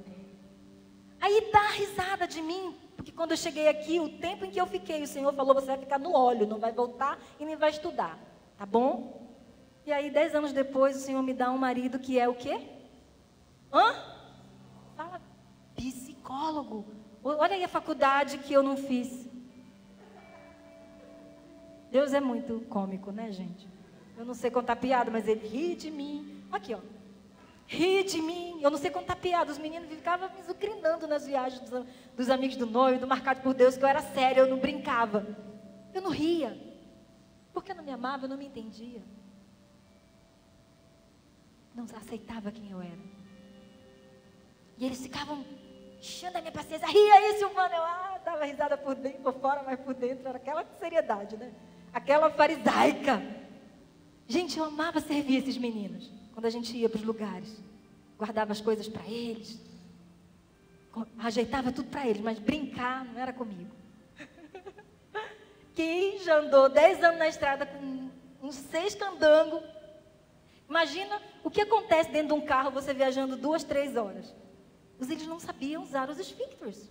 Speaker 2: Aí dá risada de mim, porque quando eu cheguei aqui, o tempo em que eu fiquei, o Senhor falou: você vai ficar no óleo, não vai voltar e nem vai estudar, tá bom? E aí 10 anos depois, o Senhor me dá um marido que é o quê? Fala, psicólogo. Olha aí a faculdade que eu não fiz. Deus é muito cômico, né, gente? Eu não sei contar piada, mas Ele ri de mim. Aqui, ó. Ri de mim. Eu não sei contar piada. Os meninos ficavam me zucrinando nas viagens dos amigos do noivo, do Marcado por Deus, que eu era séria, eu não brincava. Eu não ria. Porque eu não me amava, eu não me entendia. não aceitava quem eu era. E eles ficavam enchendo a minha paciência. Ria aí, Silvana. Eu dava risada por dentro, por fora, mas por dentro era aquela seriedade, né? Aquela farisaica. Gente, eu amava servir esses meninos. Quando a gente ia para os lugares, guardava as coisas para eles, ajeitava tudo para eles, mas brincar não era comigo. Quem já andou 10 anos na estrada com uns 6 candangos, imagina o que acontece dentro de um carro, você viajando 2, 3 horas. Eles não sabiam usar os esfíncteres.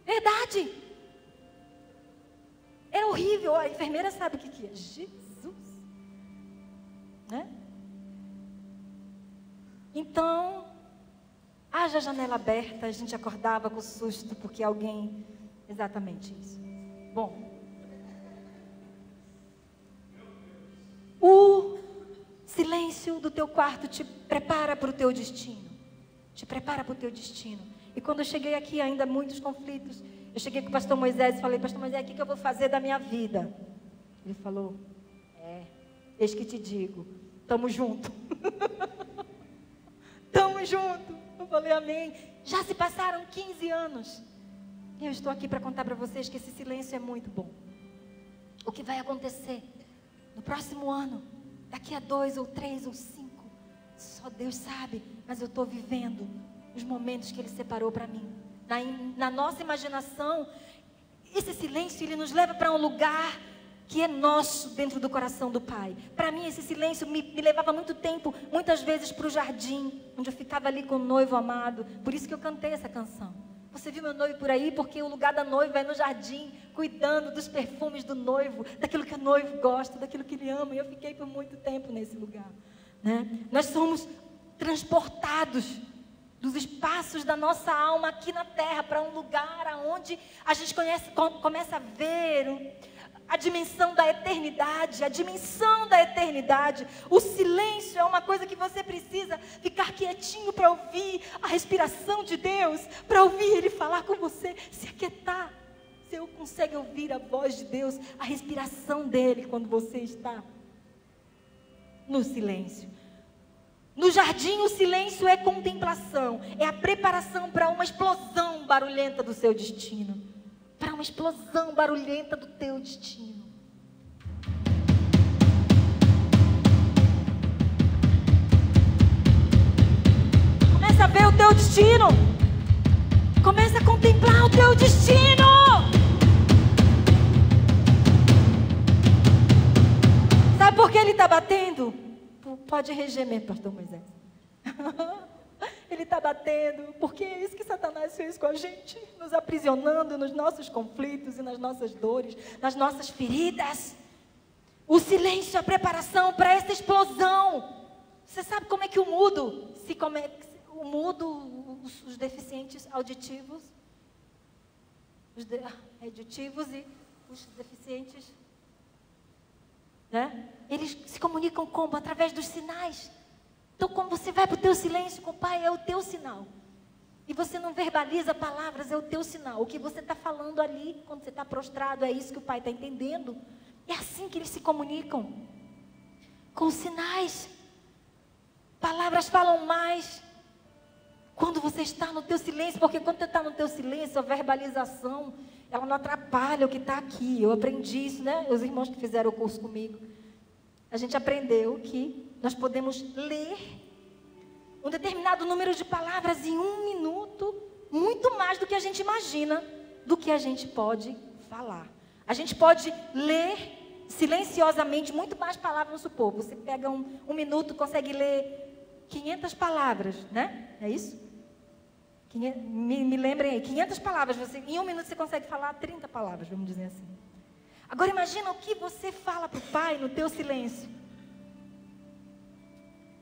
Speaker 2: Verdade. Era horrível. A enfermeira sabe o que é. Jesus. Né? Então, haja a janela aberta, a gente acordava com susto, porque alguém... Exatamente isso. Bom. O silêncio do teu quarto te prepara para o teu destino. Te prepara para o teu destino. E quando eu cheguei aqui, ainda muitos conflitos, eu cheguei com o pastor Moisés e falei, pastor Moisés, o que eu vou fazer da minha vida? Ele falou, eis que te digo, tamo junto. Tamo junto. Eu falei, amém. Já se passaram 15 anos. E eu estou aqui para contar para vocês que esse silêncio é muito bom. O que vai acontecer no próximo ano, daqui a 2 ou 3 ou 5, só Deus sabe, mas eu estou vivendo os momentos que Ele separou para mim. Na nossa imaginação, esse silêncio, ele nos leva para um lugar que é nosso dentro do coração do Pai. Para mim, esse silêncio me levava muito tempo, muitas vezes para o jardim, onde eu ficava ali com o noivo amado. Por isso que eu cantei essa canção. Você viu meu noivo por aí? Porque o lugar da noiva é no jardim, cuidando dos perfumes do noivo, daquilo que o noivo gosta, daquilo que ele ama. E eu fiquei por muito tempo nesse lugar. Né? Nós somos transportados dos espaços da nossa alma aqui na terra para um lugar onde a gente começa a ver a dimensão da eternidade, a dimensão da eternidade. O silêncio é uma coisa que você precisa ficar quietinho para ouvir a respiração de Deus, para ouvir Ele falar com você, se aquietar. Você consegue ouvir a voz de Deus, a respiração dEle quando você está no silêncio. No jardim, o silêncio é contemplação, é a preparação para uma explosão barulhenta do seu destino, para uma explosão barulhenta do teu destino. Começa a ver o teu destino, começa a contemplar o teu destino. Sabe por que ele está batendo? Pode regemer, pastor Moisés. Ele está batendo, porque é isso que Satanás fez com a gente, nos aprisionando nos nossos conflitos e nas nossas dores, nas nossas feridas. O silêncio é a preparação para essa explosão. Você sabe como é que o mudo, os deficientes auditivos, auditivos e os deficientes, né? Eles se comunicam como? Através dos sinais. Então, quando você vai para o teu silêncio com o Pai, é o teu sinal. E você não verbaliza palavras, é o teu sinal. O que você está falando ali, quando você está prostrado, é isso que o Pai está entendendo. É assim que eles se comunicam. Com sinais. Palavras falam mais quando você está no teu silêncio, porque quando você está no teu silêncio, a verbalização, ela não atrapalha o que está aqui. Eu aprendi isso, né? Os irmãos que fizeram o curso comigo. A gente aprendeu que nós podemos ler um determinado número de palavras em 1 minuto, muito mais do que a gente imagina, do que a gente pode falar. A gente pode ler silenciosamente muito mais palavras, vamos supor. Você pega um minuto, consegue ler 500 palavras, né? É isso? Me lembrem aí, 500 palavras. Em 1 minuto você consegue falar 30 palavras, vamos dizer assim. Agora imagina o que você fala para o Pai no teu silêncio.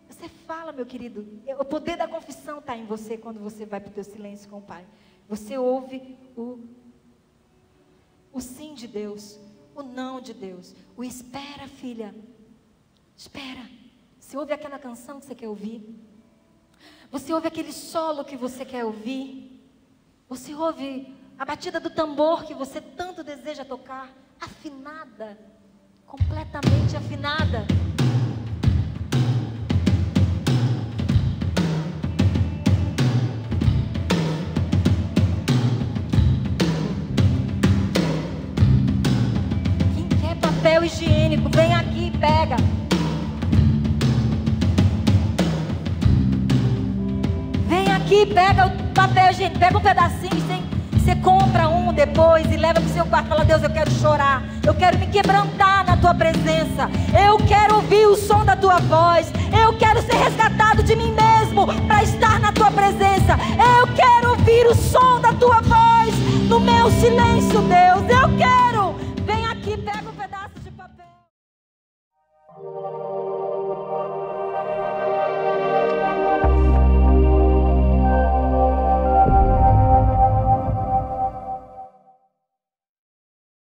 Speaker 2: Você fala, meu querido, o poder da confissão está em você quando você vai para o teu silêncio com o Pai. Você ouve o sim de Deus, o não de Deus, o espera, filha, espera. Você ouve aquela canção que você quer ouvir, você ouve aquele solo que você quer ouvir, você ouve a batida do tambor que você tanto deseja tocar, afinada, completamente afinada. aqui, pega o papel higiênico, pega um pedacinho, você compra um depois e leva para o seu quarto e fala: Deus, eu quero chorar, eu quero me quebrantar na tua presença, eu quero ouvir o som da tua voz, eu quero ser resgatado de mim mesmo para estar na tua presença, eu quero ouvir o som da tua voz no meu silêncio, Deus, eu quero. Vem aqui, pega um pedaço de papel.